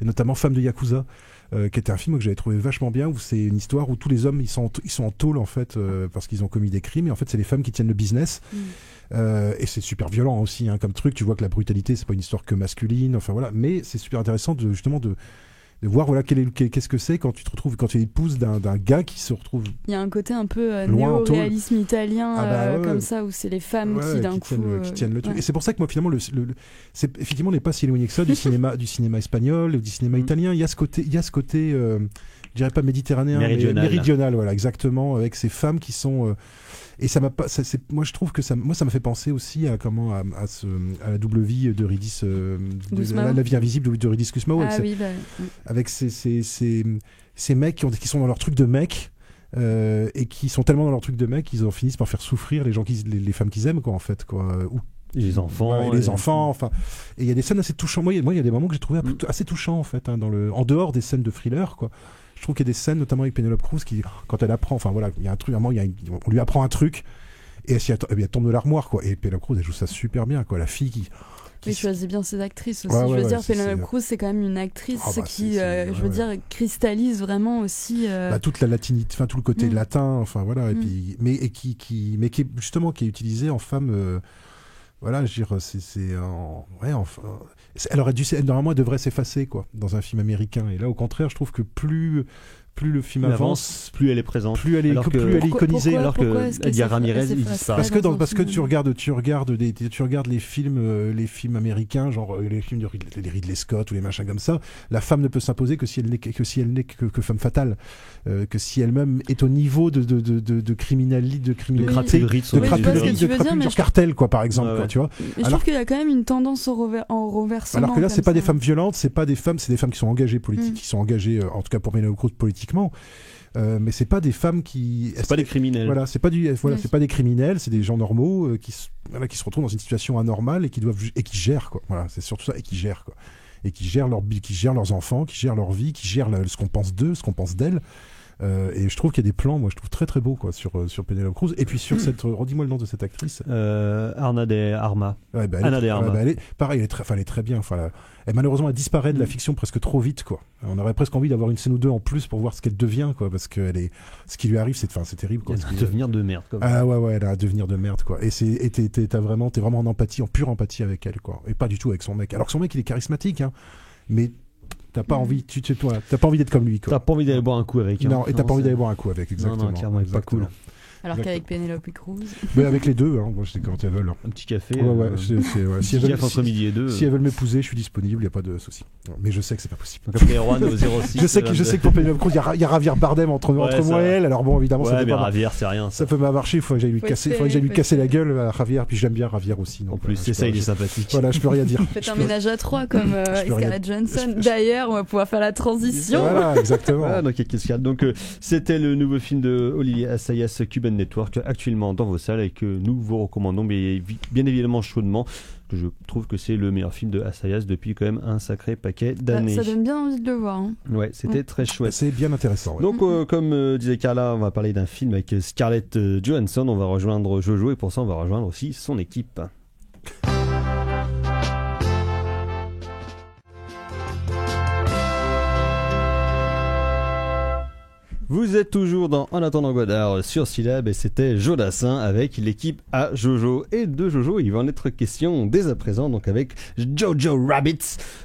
et notamment Femme de Yakuza, qui était un film que j'avais trouvé vachement bien, où c'est une histoire où tous les hommes, ils sont en tôle, en fait, parce qu'ils ont commis des crimes, et en fait, c'est les femmes qui tiennent le business. Et c'est super violent aussi, hein, comme truc. Tu vois que la brutalité, c'est pas une histoire que masculine. Enfin voilà, mais c'est super intéressant de voir qu'est-ce que c'est quand tu es l'épouse d'un gars qui se retrouve. Il y a un côté un peu néo-réalisme italien comme ça, où c'est les femmes qui d'un coup qui tiennent le truc. Et c'est pour ça que moi finalement c'est effectivement n'est pas si éloigné que ça du cinéma espagnol ou du cinéma italien. Il y a ce côté je dirais pas méditerranéen, mais méridional, voilà, exactement, avec ces femmes qui sont et ça m'a pas moi je trouve que ça m'a fait penser aussi à la double vie de Ridis la vie invisible de Ridis Kusmao, avec ces mecs qui sont dans leur truc de mec, et qui sont tellement dans leur truc de mec qu'ils en finissent par faire souffrir les gens les femmes qu'ils aiment, quoi, en fait, quoi, ou les enfants, enfin, et il y a des scènes assez touchantes. Moi, il y a des moments que j'ai trouvé assez touchants, en fait, hein, en dehors des scènes de thriller, quoi. Je trouve qu'il y a des scènes, notamment avec Penelope Cruz, qui, quand elle apprend, enfin voilà, il y a un truc, on lui apprend un truc, et elle tombe de l'armoire, quoi. Et Penelope Cruz, elle joue ça super bien, quoi. La fille qui choisit bien ses actrices aussi. Je veux dire, Penelope Cruz, c'est quand même une actrice qui, je veux dire, cristallise vraiment aussi. Toute la latinité, enfin tout le côté latin, enfin voilà, et puis, mais qui est justement qui est utilisé en femme. Voilà, je veux dire, elle aurait dû, normalement, elle devrait s'effacer, quoi, dans un film américain. Et là, au contraire, je trouve que plus le film avance, plus elle est présente, plus elle est iconisée. Alors que Elia Ramirez, il disparaît. Parce que tu regardes les films américains, genre les films de Ridley Scott ou les machins comme ça, la femme ne peut s'imposer que si elle n'est que femme fatale, que si elle-même est au niveau de criminalité, de crapulerie, de cartel, quoi, par exemple, quoi, tu vois. Mais je trouve qu'il y a quand même une tendance en renversement. Alors que là, c'est pas des femmes violentes, c'est des femmes qui sont engagées politiques, qui sont engagées, en tout cas pour Penelope Cruz, politiquement, dramatiquement. Mais c'est pas des femmes qui... C'est pas des criminels. Voilà, c'est pas des criminels, c'est des gens normaux qui se retrouvent dans une situation anormale et qui gèrent, quoi. Voilà, c'est surtout ça, et qui gèrent, quoi. Et qui gèrent leurs enfants, qui gèrent leur vie, qui gèrent ce qu'on pense d'eux, ce qu'on pense d'elles. Et je trouve qu'il y a des plans, moi je trouve très très beaux, quoi, sur Penelope Cruz. Et puis sur cette, redis-moi le nom de cette actrice. Ana de Armas. Ouais, Ana de Armas. Pareil, elle est très bien. Enfin, malheureusement, elle disparaît de la fiction presque trop vite, quoi. On aurait presque envie d'avoir une scène ou deux en plus pour voir ce qu'elle devient, quoi, parce que ce qui lui arrive, c'est terrible, quoi. Elle a un devenir de merde, quoi. Ah ouais, elle a un devenir de merde, quoi. Et t'es vraiment en empathie, en pure empathie avec elle, quoi. Et pas du tout avec son mec. Alors que son mec, il est charismatique, hein, mais t'as pas envie, t'as pas envie d'être comme lui, quoi. T'as pas envie d'aller boire un coup avec. Non, et t'as pas envie d'aller boire un coup avec, exactement. Non, clairement, c'est pas cool. Alors qu'avec Penelope Cruz. Mais avec les deux, hein, moi je sais quand elles veulent. Un petit café. Ouais, si elles veulent entre midi et deux. Si elles veulent m'épouser, je suis disponible, il y a pas de souci. Mais je sais que c'est pas possible. Donc après Erwan au 06. je sais que pour Penelope Cruz, il y a Javier Bardem entre moi et elle. Alors bon, évidemment, ça peut mais pas. Javier, c'est rien. Ça peut marcher. Il faut que j'aille lui casser la gueule à Javier. Puis j'aime bien Javier aussi. En plus, c'est ça, il est sympathique. Voilà, je peux rien dire. Faites un ménage à trois comme Scarlett Johansson. D'ailleurs, on va pouvoir faire la transition. Voilà, exactement. Voilà, donc c'était le nouveau film de Olivier Assayas, Cuban Network, actuellement dans vos salles et que nous vous recommandons bien évidemment chaudement, que je trouve que c'est le meilleur film de Assayas depuis quand même un sacré paquet d'années. Ça donne bien envie de le voir. Hein. Ouais, c'était très chouette. C'est bien intéressant. Ouais. Donc comme disait Carla, on va parler d'un film avec Scarlett Johansson, on va rejoindre Jojo et pour ça on va rejoindre aussi son équipe. Vous êtes toujours dans En attendant Godard sur Syllab et c'était Jodassin avec l'équipe à Jojo. Et de Jojo, il va en être question dès à présent, donc avec Jojo Rabbit,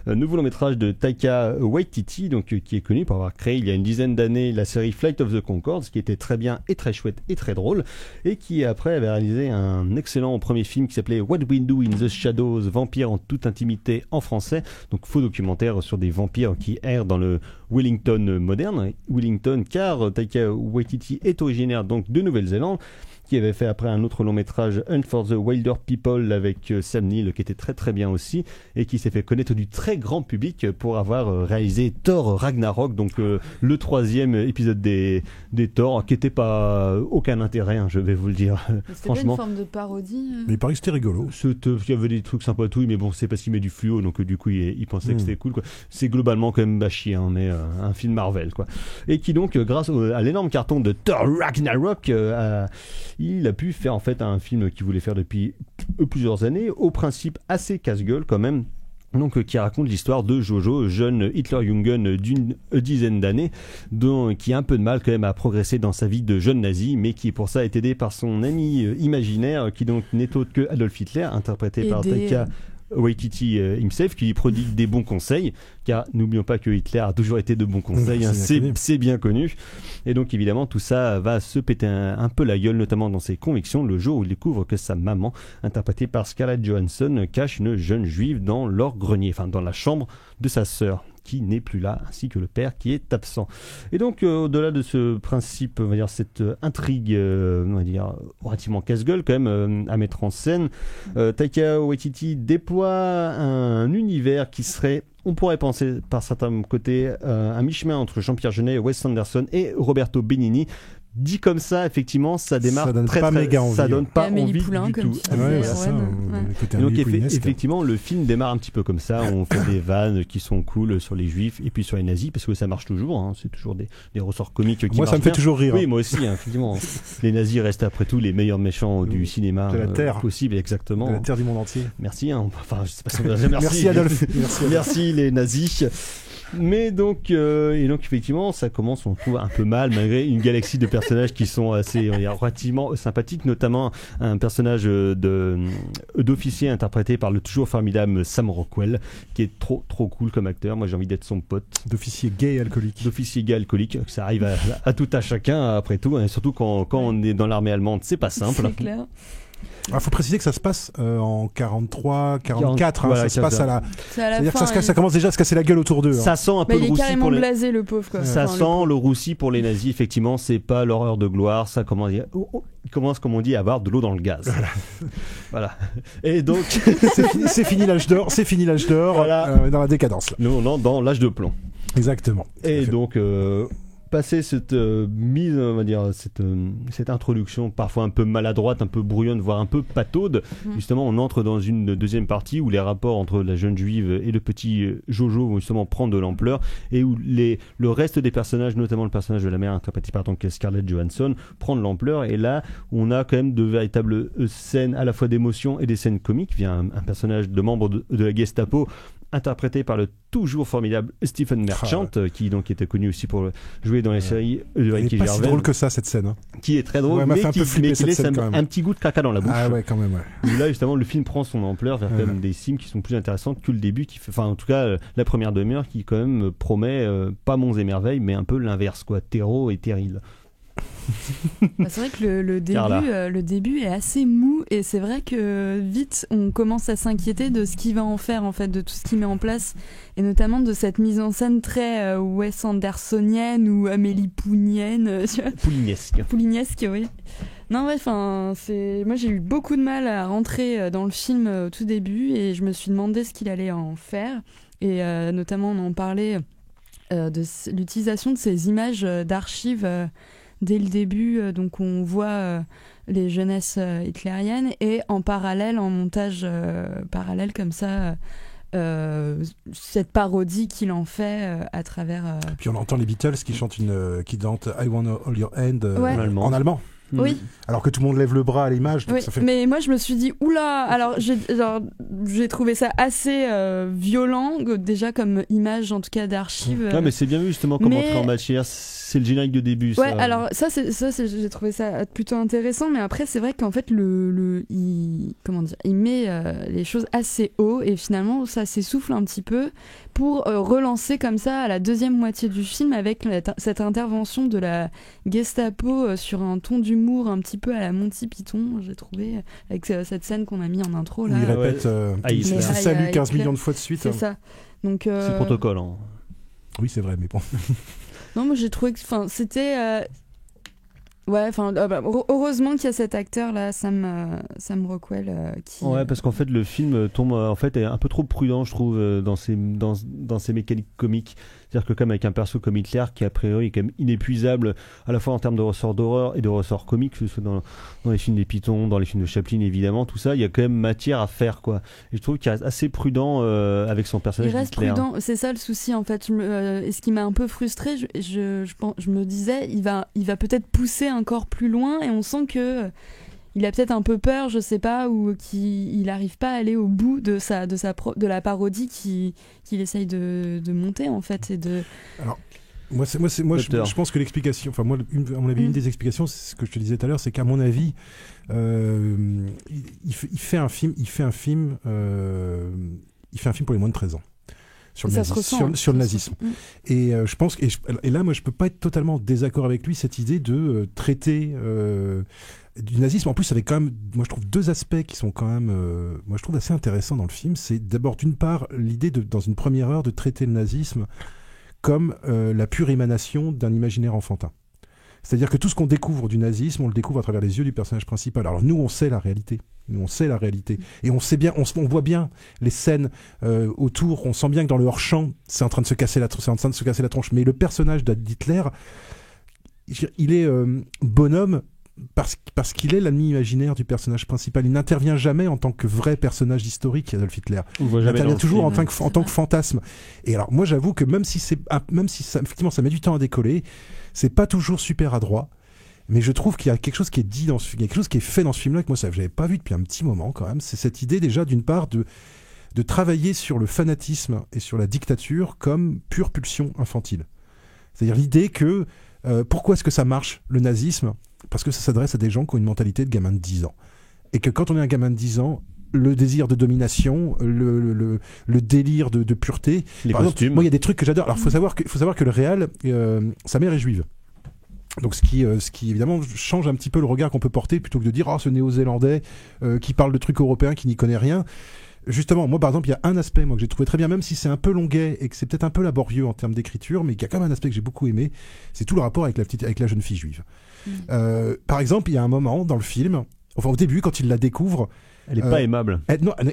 nouveau long métrage de Taika Waititi, donc qui est connu pour avoir créé il y a une dizaine d'années la série Flight of the Conchords, qui était très bien et très chouette et très drôle, et qui après avait réalisé un excellent premier film qui s'appelait What We Do in the Shadows, Vampires en toute intimité en français, donc faux documentaire sur des vampires qui errent dans le Wellington moderne, Wellington, car Taika Waititi est originaire donc de Nouvelle-Zélande, qui avait fait après un autre long métrage Hunt for the Wilder People avec Sam Neill, qui était très très bien aussi, et qui s'est fait connaître du très grand public pour avoir réalisé Thor Ragnarok, donc le troisième épisode des Thor, qui n'était pas aucun intérêt, hein, je vais vous le dire. C'était pas une forme de parodie. Mais il paraît que c'était rigolo. Il y avait des trucs sympas tout, mais bon, c'est parce qu'il met du fluo, donc du coup il pensait que c'était cool, quoi. C'est globalement quand même bâchi, hein, mais un film Marvel, quoi. Et qui donc, grâce à l'énorme carton de Thor Ragnarok, il a pu faire en fait un film qu'il voulait faire depuis plusieurs années, au principe assez casse-gueule quand même. Donc, qui raconte l'histoire de Jojo, jeune Hitlerjugend d'une dizaine d'années, qui a un peu de mal quand même à progresser dans sa vie de jeune nazi, mais qui pour ça est aidé par son ami imaginaire, qui donc n'est autre que Adolf Hitler, interprété par Taika Waititi himself, qui lui prodigue des bons conseils, car n'oublions pas que Hitler a toujours été de bons conseils, hein, c'est bien connu. Et donc évidemment tout ça va se péter un peu la gueule, notamment dans ses convictions, le jour où il découvre que sa maman, interprétée par Scarlett Johansson, cache une jeune juive dans leur grenier, enfin dans la chambre de sa sœur, qui n'est plus là, ainsi que le père qui est absent. Et donc au-delà de ce principe, on va dire cette intrigue, on va dire relativement casse-gueule quand même à mettre en scène, Taika Waititi déploie un univers qui serait, on pourrait penser par certains côtés, un mi-chemin entre Jean-Pierre Jeunet, Wes Anderson et Roberto Benigni. Dit comme ça, effectivement, ça démarre très ça donne pas envie du tout. Donc effectivement, le film démarre un petit peu comme ça. On fait des vannes qui sont cool sur les juifs et puis sur les nazis, parce que ça marche toujours. Hein. C'est toujours des ressorts comiques qui marchent. Moi, ça me fait toujours rire. Oui, moi aussi, hein, effectivement. Les nazis restent après tout les meilleurs méchants du cinéma de la terre possible, exactement. De la terre du monde entier. Merci. Hein. Enfin, je sais pas si on va dire merci Adolphe. Merci les nazis. Mais donc, effectivement, ça commence, on trouve un peu mal, malgré une galaxie de personnages qui sont assez relativement sympathiques, notamment un personnage d'officier interprété par le toujours formidable Sam Rockwell, qui est trop cool comme acteur. Moi, j'ai envie d'être son pote. D'officier gay alcoolique. Ça arrive à tout à chacun, après tout, et surtout quand on est dans l'armée allemande, c'est pas simple. C'est clair. Il faut préciser que ça se passe en 43, 44. Voilà, ça se passe à la. C'est-à-dire fin, que ça commence déjà à se casser la gueule autour d'eux. Ça sent un peu le roussi. Il est carrément blasé, le pauvre. Quoi. Ça sent le roussi pour les nazis. Effectivement, c'est pas leur heure de gloire. Ça commence, il commence, comme on dit, à avoir de l'eau dans le gaz. Voilà. Et donc, c'est fini l'âge d'or. C'est fini l'âge d'or. Voilà. Dans la décadence. Nous, on est dans l'âge de plomb. Exactement. Et donc. passer cette mise, on va dire, cette introduction parfois un peu maladroite, un peu brouillonne, voire un peu pataude, justement, on entre dans une deuxième partie où les rapports entre la jeune juive et le petit Jojo vont justement prendre de l'ampleur et où le reste des personnages, notamment le personnage de la mère interprété par Scarlett Johansson, prend de l'ampleur. Et là, on a quand même de véritables scènes à la fois d'émotion et des scènes comiques via un personnage de membre de la Gestapo interprété par le toujours formidable Stephen Merchant, qui donc était connu aussi pour jouer dans les séries de Ricky Gervais. C'est pas si drôle que ça, cette scène. Qui est très drôle, mais qui laisse un petit goût de caca dans la bouche. Ah ouais, quand même, ouais. Et là, justement, le film prend son ampleur vers quand même des cimes qui sont plus intéressantes que le début, enfin, en tout cas, la première demi-heure qui quand même promet pas monts et merveilles, mais un peu l'inverse, quoi, terreau et terril. C'est vrai que le début est assez mou et c'est vrai que vite on commence à s'inquiéter de ce qu'il va en faire en fait, de tout ce qu'il met en place et notamment de cette mise en scène très Wes Andersonienne ou Amélie Poulainienne, Poulinesque, oui. Non ouais, enfin moi j'ai eu beaucoup de mal à rentrer dans le film au tout début et je me suis demandé ce qu'il allait en faire et notamment on en parlait de l'utilisation de ces images d'archives. Dès le début, donc on voit les jeunesses hitlériennes et en parallèle, en montage parallèle comme ça, cette parodie qu'il en fait à travers. Puis on entend les Beatles qui chantent qui chantent I Wanna Hold Your Hand en allemand. Oui. Alors que tout le monde lève le bras à l'image. Oui, ça fait... Mais moi je me suis dit oula. Alors j'ai trouvé ça assez violent déjà comme image en tout cas d'archives. Ouais, mais c'est bien vu justement comme entrer en matière. C'est le générique de début. Ouais, ça. Alors ça j'ai trouvé ça plutôt intéressant, mais après c'est vrai qu'en fait il met les choses assez haut et finalement ça s'essouffle un petit peu pour relancer comme ça à la deuxième moitié du film avec cette intervention de la Gestapo sur un ton d'humour un petit peu à la Monty Python, j'ai trouvé, avec cette scène qu'on a mis en intro là. Où il répète il se salue 15 millions de fois de suite. C'est ça. Donc, c'est le protocole. Hein. Oui, c'est vrai, mais bon. Non, moi j'ai trouvé que c'était heureusement qu'il y a cet acteur là, Sam Rockwell qui. Ouais, parce qu'en fait le film tombe est un peu trop prudent, je trouve, dans ses mécaniques comiques. C'est-à-dire que comme avec un perso comme Hitler qui a priori est quand même inépuisable à la fois en termes de ressorts d'horreur et de ressorts comiques, que ce soit dans les films des Python, dans les films de Chaplin évidemment, tout ça, il y a quand même matière à faire quoi. Et je trouve qu'il reste assez prudent avec son personnage. Il reste prudent, c'est ça le souci en fait. Et ce qui m'a un peu frustrée, je me disais, il va peut-être pousser encore plus loin et on sent que il a peut-être un peu peur, je sais pas, ou qu'il n'arrive pas à aller au bout de la parodie qu'il essaye de monter en fait et de. Alors je pense que l'explication, enfin moi à mon avis une des explications, c'est ce que je te disais tout à l'heure, c'est qu'à mon avis il fait un film pour les moins de 13 ans. Sur le nazisme. Et je pense et là moi je peux pas être totalement en désaccord avec lui, cette idée de traiter du nazisme en plus avec quand même, moi je trouve deux aspects qui sont quand même moi je trouve assez intéressants dans le film. C'est d'abord d'une part l'idée dans une première heure de traiter le nazisme comme la pure émanation d'un imaginaire enfantin. C'est-à-dire que tout ce qu'on découvre du nazisme, on le découvre à travers les yeux du personnage principal. Alors nous, on sait la réalité. Et on sait bien, on voit bien les scènes autour. On sent bien que dans le hors-champ, c'est en train de se casser la tronche. Mais le personnage d'Hitler, il est bonhomme parce qu'il est l'ami imaginaire du personnage principal. Il n'intervient jamais en tant que vrai personnage historique, Adolf Hitler. Il intervient toujours en tant que fantasme. Et alors, moi, j'avoue que même si ça, effectivement, ça met du temps à décoller, c'est pas toujours super adroit. Mais je trouve qu'il y a quelque chose qui est dit il y a quelque chose qui est fait dans ce film-là que moi, ça, j'avais pas vu depuis un petit moment quand même. C'est cette idée déjà, d'une part, de travailler sur le fanatisme et sur la dictature comme pure pulsion infantile. C'est-à-dire l'idée que pourquoi est-ce que ça marche, le nazisme ? Parce que ça s'adresse à des gens qui ont une mentalité de gamin de 10 ans. Et que quand on est un gamin de 10 ans, le désir de domination, le délire de pureté... Les costumes. Exemple, moi, il y a des trucs que j'adore. Alors, il faut savoir que le réal, sa mère est juive. Donc, ce qui évidemment change un petit peu le regard qu'on peut porter, plutôt que de dire « Oh, ce néo-zélandais qui parle de trucs européens, qui n'y connaît rien ». Justement, moi par exemple, il y a un aspect que j'ai trouvé très bien, même si c'est un peu longuet et que c'est peut-être un peu laborieux en termes d'écriture, mais il y a quand même un aspect que j'ai beaucoup aimé, c'est tout le rapport avec la jeune fille juive. Par exemple, il y a un moment dans le film, enfin au début, quand il la découvre, Elle est pas aimable.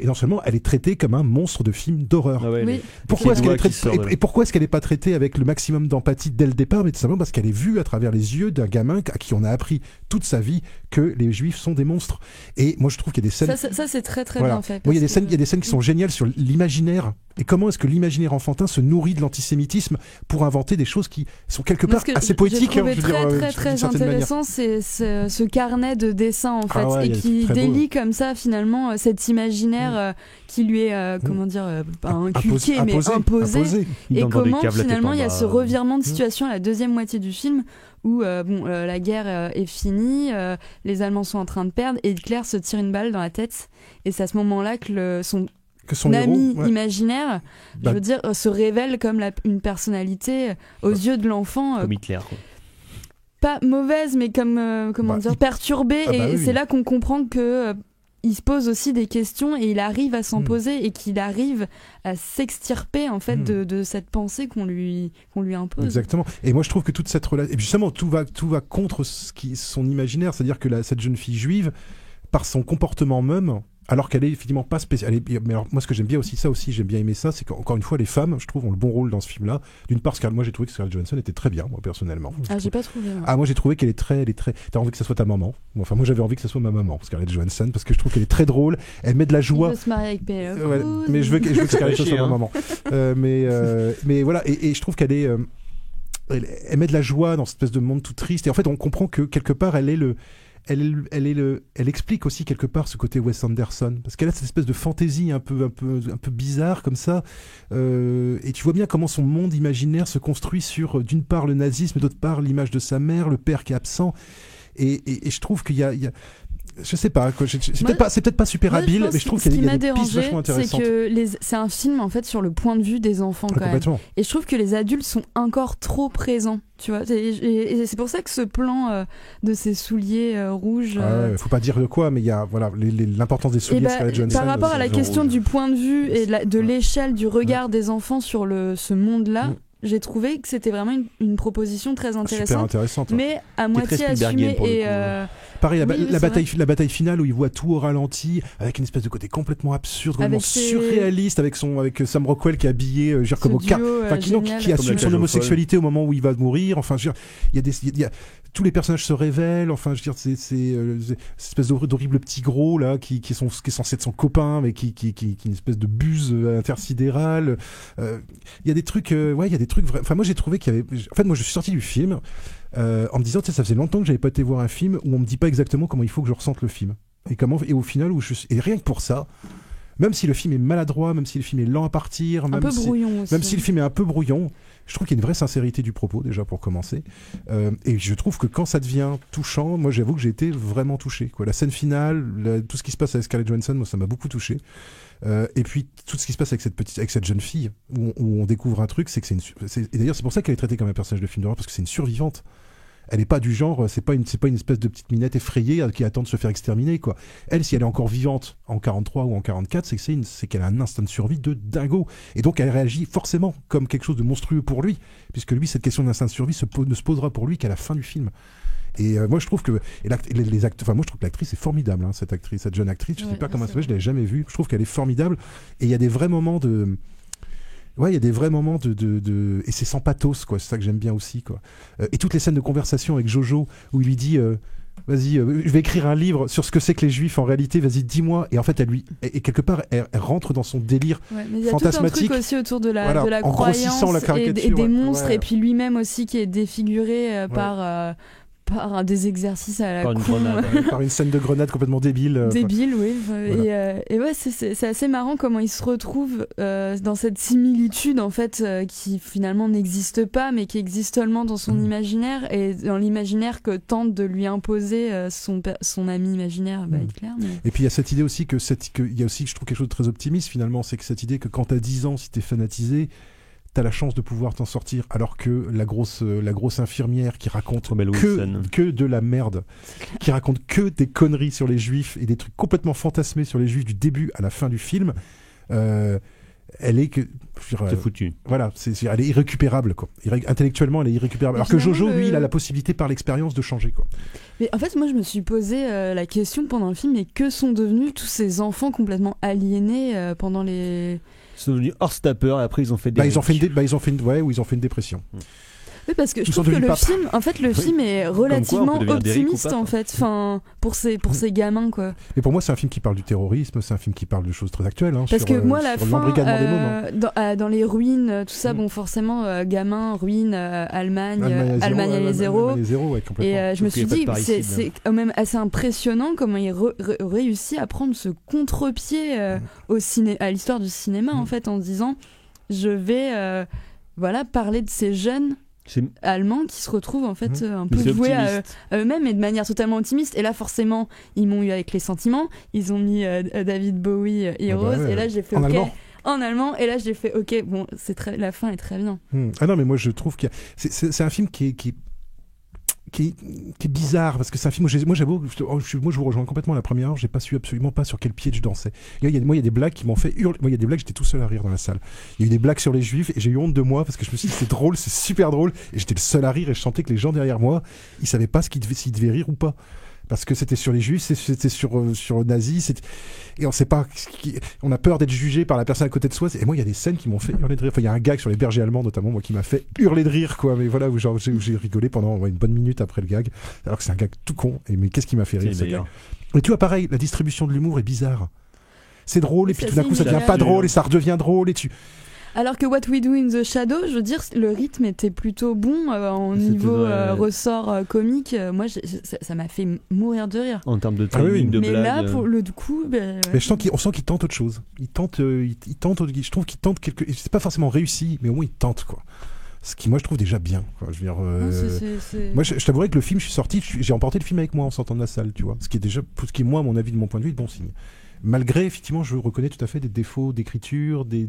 Non seulement elle est traitée comme un monstre de film d'horreur. Ah ouais, Oui. Pourquoi est-ce qu'elle est traitée, et pourquoi est-ce qu'elle n'est pas traitée avec le maximum d'empathie dès le départ? Mais tout simplement parce qu'elle est vue à travers les yeux d'un gamin à qui on a appris toute sa vie que les juifs sont des monstres. Et moi je trouve qu'il y a des scènes... Ça c'est très très Voilà. bien fait. Moi, il y a des scènes qui sont géniales sur l'imaginaire. Et comment est-ce que l'imaginaire enfantin se nourrit de l'antisémitisme pour inventer des choses qui sont quelque part assez poétiques. Ce que j'ai trouvé très intéressant, c'est ce carnet de dessin en fait, et qui délie comme ça finalement cet imaginaire qui lui est comment dire pas inculqué mais imposé. Et comment finalement il y a ce revirement de situation à la deuxième moitié du film où la guerre est finie, les Allemands sont en train de perdre et Hitler se tire une balle dans la tête, et c'est à ce moment-là que son ami imaginaire, je veux dire, se révèle comme une personnalité aux yeux de l'enfant. Comme Hitler, quoi. Pas mauvaise, mais comme perturbée. C'est là qu'on comprend que il se pose aussi des questions et il arrive à s'en poser et qu'il arrive à s'extirper en fait de cette pensée qu'on lui impose. Exactement. Et moi je trouve que toute cette relation, et justement tout va contre son imaginaire, c'est-à-dire que cette jeune fille juive, par son comportement même, alors qu'elle est effectivement pas spéciale. Mais alors, moi, ce que j'aime bien aussi, j'ai bien aimé ça, c'est qu'encore une fois, les femmes, je trouve, ont le bon rôle dans ce film-là. D'une part, moi, j'ai trouvé que Scarlett Johansson était très bien, moi, personnellement. J'ai pas trouvé. Moi, j'ai trouvé qu'elle est très. T'as envie que ça soit ta maman. Enfin, moi, j'avais envie que ça soit ma maman, Scarlett Johansson, parce que je trouve qu'elle est très drôle. Elle met de la joie. Il veut se marier avec Penelope. Mais je veux que Scarlett soit ma maman. Mais voilà, et je trouve qu'elle est. Elle met de la joie dans cette espèce de monde tout triste. Et en fait, on comprend que quelque part, elle explique aussi quelque part ce côté Wes Anderson, parce qu'elle a cette espèce de fantaisie un peu bizarre comme ça, et tu vois bien comment son monde imaginaire se construit sur d'une part le nazisme, d'autre part l'image de sa mère, le père qui est absent, et je trouve qu'il y a je sais pas, c'est peut-être pas super habile, mais je trouve qu'il y a des pistes vachement intéressantes. C'est un film en fait sur le point de vue des enfants quand même. Et je trouve que les adultes sont encore trop présents, tu vois. Et c'est pour ça que ce plan de ces souliers rouges. Faut pas dire de quoi, mais il y a l'importance des souliers de Scarlett Johansson. Par rapport à la question du point de vue et de l'échelle du regard des enfants sur ce monde-là. J'ai trouvé que c'était vraiment une proposition très intéressante, super intéressante, mais à moitié assumée. Et pareil, la bataille finale où il voit tout au ralenti, avec une espèce de côté complètement absurde, complètement surréaliste, avec Sam Rockwell qui est habillé comme qui assume son homosexualité au moment où il va mourir. Enfin, il y a tous les personnages se révèlent. Enfin, je veux dire, c'est cette espèce d'horrible petit gros là qui est censé être son copain, mais qui est une espèce de buse intersidérale. Il y a des trucs, Enfin, moi j'ai trouvé qu'il y avait. En fait, moi je suis sorti du film en me disant, ça faisait longtemps que j'avais pas été voir un film où on me dit pas exactement comment il faut que je ressente le film et au final et rien que pour ça. Même si le film est maladroit, même si le film est lent à partir, même si le film est un peu brouillon, je trouve qu'il y a une vraie sincérité du propos, déjà, pour commencer. Et je trouve que quand ça devient touchant, moi, j'avoue que j'ai été vraiment touché, quoi. La scène finale, tout ce qui se passe avec Scarlett Johansson, moi, ça m'a beaucoup touché. Et puis, tout ce qui se passe avec cette jeune fille, où on découvre un truc, c'est que et d'ailleurs, c'est pour ça qu'elle est traitée comme un personnage de film d'horreur, parce que c'est une survivante. Elle n'est pas du genre, c'est pas une espèce de petite minette effrayée qui attend de se faire exterminer, quoi. Elle, si elle est encore vivante en 43 ou en 44, c'est qu'elle a un instinct de survie de dingo. Et donc elle réagit forcément comme quelque chose de monstrueux pour lui, puisque lui, cette question d'instinct de survie ne se posera pour lui qu'à la fin du film. Et moi je trouve que moi je trouve que l'actrice est formidable, hein, cette jeune actrice. Je sais pas comment elle s'appelle, je l'avais jamais vue. Je trouve qu'elle est formidable. Et il y a des vrais moments de et c'est sans pathos, quoi. C'est ça que j'aime bien aussi, quoi. Et toutes les scènes de conversation avec Jojo où il lui dit vas-y, je vais écrire un livre sur ce que c'est que les juifs en réalité, vas-y, dis-moi. Et en fait, et quelque part, elle rentre dans son délire fantasmatique. Mais il y a tout un truc aussi autour de la croyance et des monstres, et puis lui-même aussi qui est défiguré par des exercices à la con. Par une scène de grenade complètement débile. Débile, oui. Voilà. Et ouais, c'est assez marrant comment il se retrouve dans cette similitude, en fait, qui finalement n'existe pas, mais qui existe seulement dans son imaginaire, et dans l'imaginaire que tente de lui imposer son ami imaginaire, Hitler. Mais... Et puis il y a cette idée aussi il y a aussi, je trouve, quelque chose de très optimiste, finalement, c'est que cette idée que quand t'as 10 ans, si t'es fanatisé, t'as la chance de pouvoir t'en sortir, alors que la grosse infirmière qui raconte que de la merde, qui raconte que des conneries sur les juifs et des trucs complètement fantasmés sur les juifs du début à la fin du film, elle est que... C'est foutu. Voilà, elle est irrécupérable, quoi. Intellectuellement, elle est irrécupérable. Alors que Jojo, lui, il a la possibilité par l'expérience de changer, quoi. Mais en fait, moi, je me suis posé la question pendant le film, mais que sont devenus tous ces enfants complètement aliénés pendant les... Ils sont devenus hors stapper et après ils ont fait des... ils ont fait une dépression. Oui, parce que je trouve que le film, en fait, le film est relativement optimiste, en fait, enfin, pour ces gamins, quoi. Et pour moi, c'est un film qui parle du terrorisme, c'est un film qui parle de choses très actuelles. Hein, parce que moi, la fin, dans les ruines, tout ça, bon, forcément, gamins, ruines, Allemagne à zéro. Ouais, et je me suis dit, c'est quand même assez impressionnant comment il réussit à prendre ce contre-pied à l'histoire du cinéma, en fait, en disant, je vais, parler de ces jeunes allemands qui se retrouvent en fait un peu voués à eux-mêmes et de manière totalement optimiste. Et là forcément ils m'ont eu avec les sentiments, ils ont mis David Bowie Heroes et là j'ai fait en allemand et là j'ai fait ok, bon la fin est très bien. Ah non mais moi je trouve que c'est un film qui est bizarre parce que c'est un film moi j'avoue moi je vous rejoins complètement à la première heure, j'ai pas su absolument pas sur quel pied je dansais. Il y a des blagues qui m'ont fait hurler. Moi il y a des blagues, j'étais tout seul à rire dans la salle. Il y a eu des blagues sur les juifs et j'ai eu honte de moi parce que je me suis dit c'est drôle, c'est super drôle et j'étais le seul à rire et je sentais que les gens derrière moi ils savaient pas s'ils devaient rire ou pas. Parce que c'était sur les juifs, c'était sur nazis, et on sait pas, on a peur d'être jugé par la personne à côté de soi. Et moi, il y a des scènes qui m'ont fait hurler de rire. Enfin, il y a un gag sur les bergers allemands, notamment, moi, qui m'a fait hurler de rire, quoi. Mais voilà, où j'ai rigolé pendant une bonne minute après le gag. Alors que c'est un gag tout con. Mais qu'est-ce qui m'a fait rire, ce gag ? Et tu vois, pareil, la distribution de l'humour est bizarre. C'est drôle, et puis tout d'un coup, ça devient pas drôle, et ça redevient drôle, et tu... Alors que What We Do in the Shadow, je veux dire, le rythme était plutôt bon en niveau ressort comique. Moi, ça m'a fait mourir de rire. En termes de timing, de blague. Mais là, pour le coup... Mais on sent qu'il tente autre chose. Il tente, je trouve qu'il tente quelque... C'est pas forcément réussi, mais au moins il tente, quoi. Ce qui, moi, je trouve déjà bien, quoi. Je veux dire, moi, je t'avouerais que le film, je suis sorti, j'ai emporté le film avec moi en sortant de la salle, tu vois. Ce qui est déjà, moi, à mon avis, de mon point de vue, est bon signe. Malgré, effectivement, je reconnais tout à fait des défauts d'écriture, des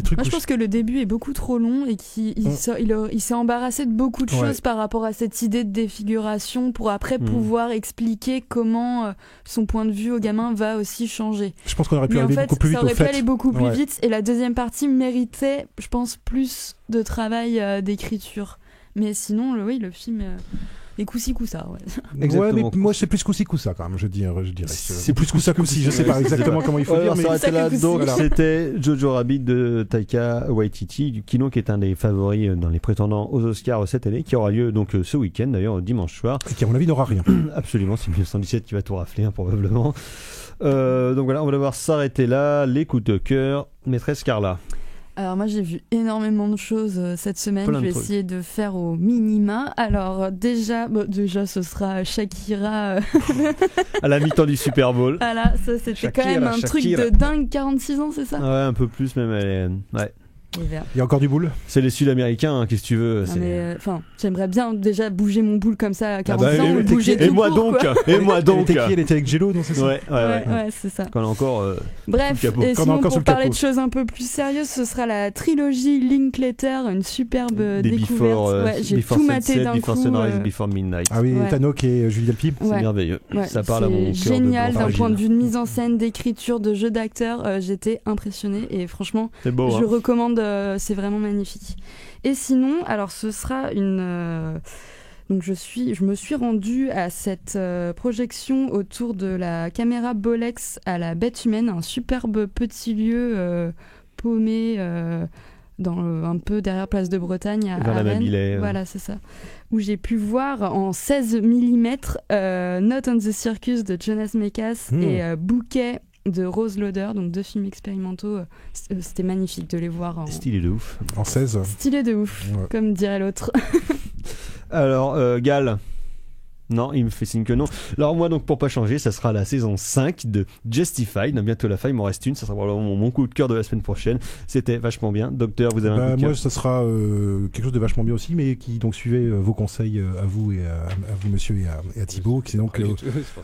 trucs. Moi, je pense que le début est beaucoup trop long et qu'il s'est embarrassé de beaucoup de choses par rapport à cette idée de défiguration pour après pouvoir expliquer comment son point de vue au gamin va aussi changer. Je pense qu'on aurait pu aller beaucoup plus vite. Ça aurait pu aller beaucoup plus vite et la deuxième partie méritait, je pense, plus de travail d'écriture. Mais sinon, le film... Et coup-ci, coup-ça, ouais, mais moi c'est plus coup-ci, coup-ça quand même, je dirais. C'est plus coup-ça, coup-ci, je sais pas exactement comment il faut dire, mais... C'était Jojo Rabbit de Taika Waititi, qui donc est un des favoris dans les prétendants aux Oscars cette année, qui aura lieu donc ce week-end, d'ailleurs, dimanche soir. Et qui, à mon avis, n'aura rien. Absolument, c'est 1917 qui va tout rafler, probablement. Donc voilà, on va devoir s'arrêter là. Les coups de cœur, maîtresse Carla. Alors moi j'ai vu énormément de choses cette semaine, je vais essayer de faire au minima. Alors déjà ce sera Shakira à la mi-temps du Super Bowl. Voilà, ça c'était quand même un truc de dingue, 46 ans c'est ça ? Ouais, un peu plus même, ouais. Il y a encore du boule. C'est les Sud-Américains, hein, qu'est-ce que tu veux. J'aimerais bien déjà bouger mon boule comme ça à 40 ans. Et moi donc. Elle était avec Jello, non, c'est ça ? Ouais, c'est ça. Quand on a encore. Bref, et sinon pour parler de choses un peu plus sérieuses, ce sera la trilogie Linklater, une superbe découverte. J'ai tout maté d'un coup. Before Sunrise, Before Midnight. Ah oui, Tannock et Julie Delpy. C'est merveilleux. Ça parle à mon cœur. C'est génial d'un point de vue de mise en scène, d'écriture, de jeu d'acteur. J'étais impressionnée et franchement, je recommande. C'est vraiment magnifique. Et sinon, alors ce sera donc je me suis rendue à cette projection autour de la caméra Bolex à la Bête Humaine, un superbe petit lieu paumé un peu derrière Place de Bretagne à Rennes. Voilà, c'est ça. Où j'ai pu voir en 16 mm Not on the Circus de Jonas Mekas et Bouquet de Rose Lauder, donc 2 films expérimentaux. C'était magnifique de les voir stylé de ouf. En 16. Stylé de ouf, comme dirait l'autre. Alors, Gal. Non, il me fait signe que non. Alors moi, donc, pour pas changer, ça sera la saison 5 de Justified. Bientôt la fin, il m'en reste une. Ça sera probablement mon coup de cœur de la semaine prochaine. C'était vachement bien. Docteur, vous avez un coup de cœur ? Moi, ça sera quelque chose de vachement bien aussi, mais qui donc suivait vos conseils à vous et à vous, monsieur, et à Thibaut. C'est donc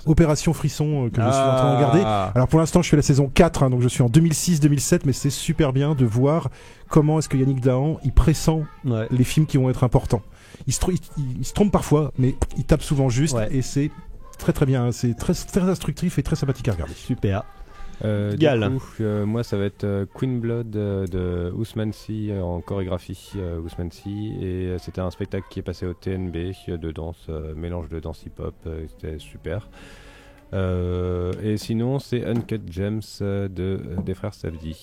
Opération Frisson que je suis en train de regarder. Alors pour l'instant, je fais la saison 4, donc je suis en 2006-2007, mais c'est super bien de voir comment est-ce que Yannick Dahan, il pressent les films qui vont être importants. Il se trompe parfois, mais il tape souvent juste et c'est très très bien. C'est très, très instructif et très sympathique à regarder. Super. Gal. Du coup, moi ça va être Queen Blood de Ousmane Sy en chorégraphie Ousmane Sy, et c'était un spectacle qui est passé au TNB de danse, mélange de danse hip-hop, c'était super. Et sinon c'est Uncut Gems des frères Safdie,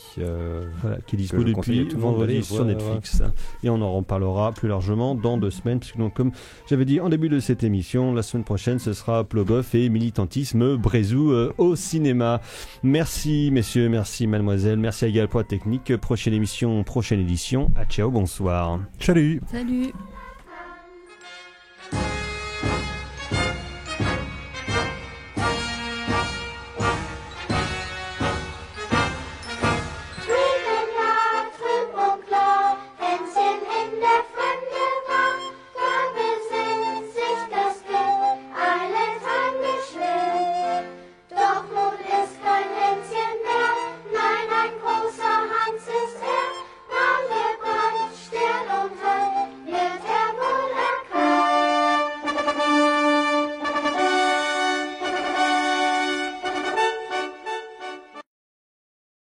voilà, qui est dispo depuis vendredi sur Netflix, et on en reparlera plus largement dans 2 semaines, puisque donc, comme j'avais dit en début de cette émission, la semaine prochaine ce sera Plogoff et militantisme Brézou au cinéma. Merci messieurs, merci mademoiselle, merci à Gal pour la technique. Prochaine émission, prochaine édition. À ciao, bonsoir. Salut. Salut.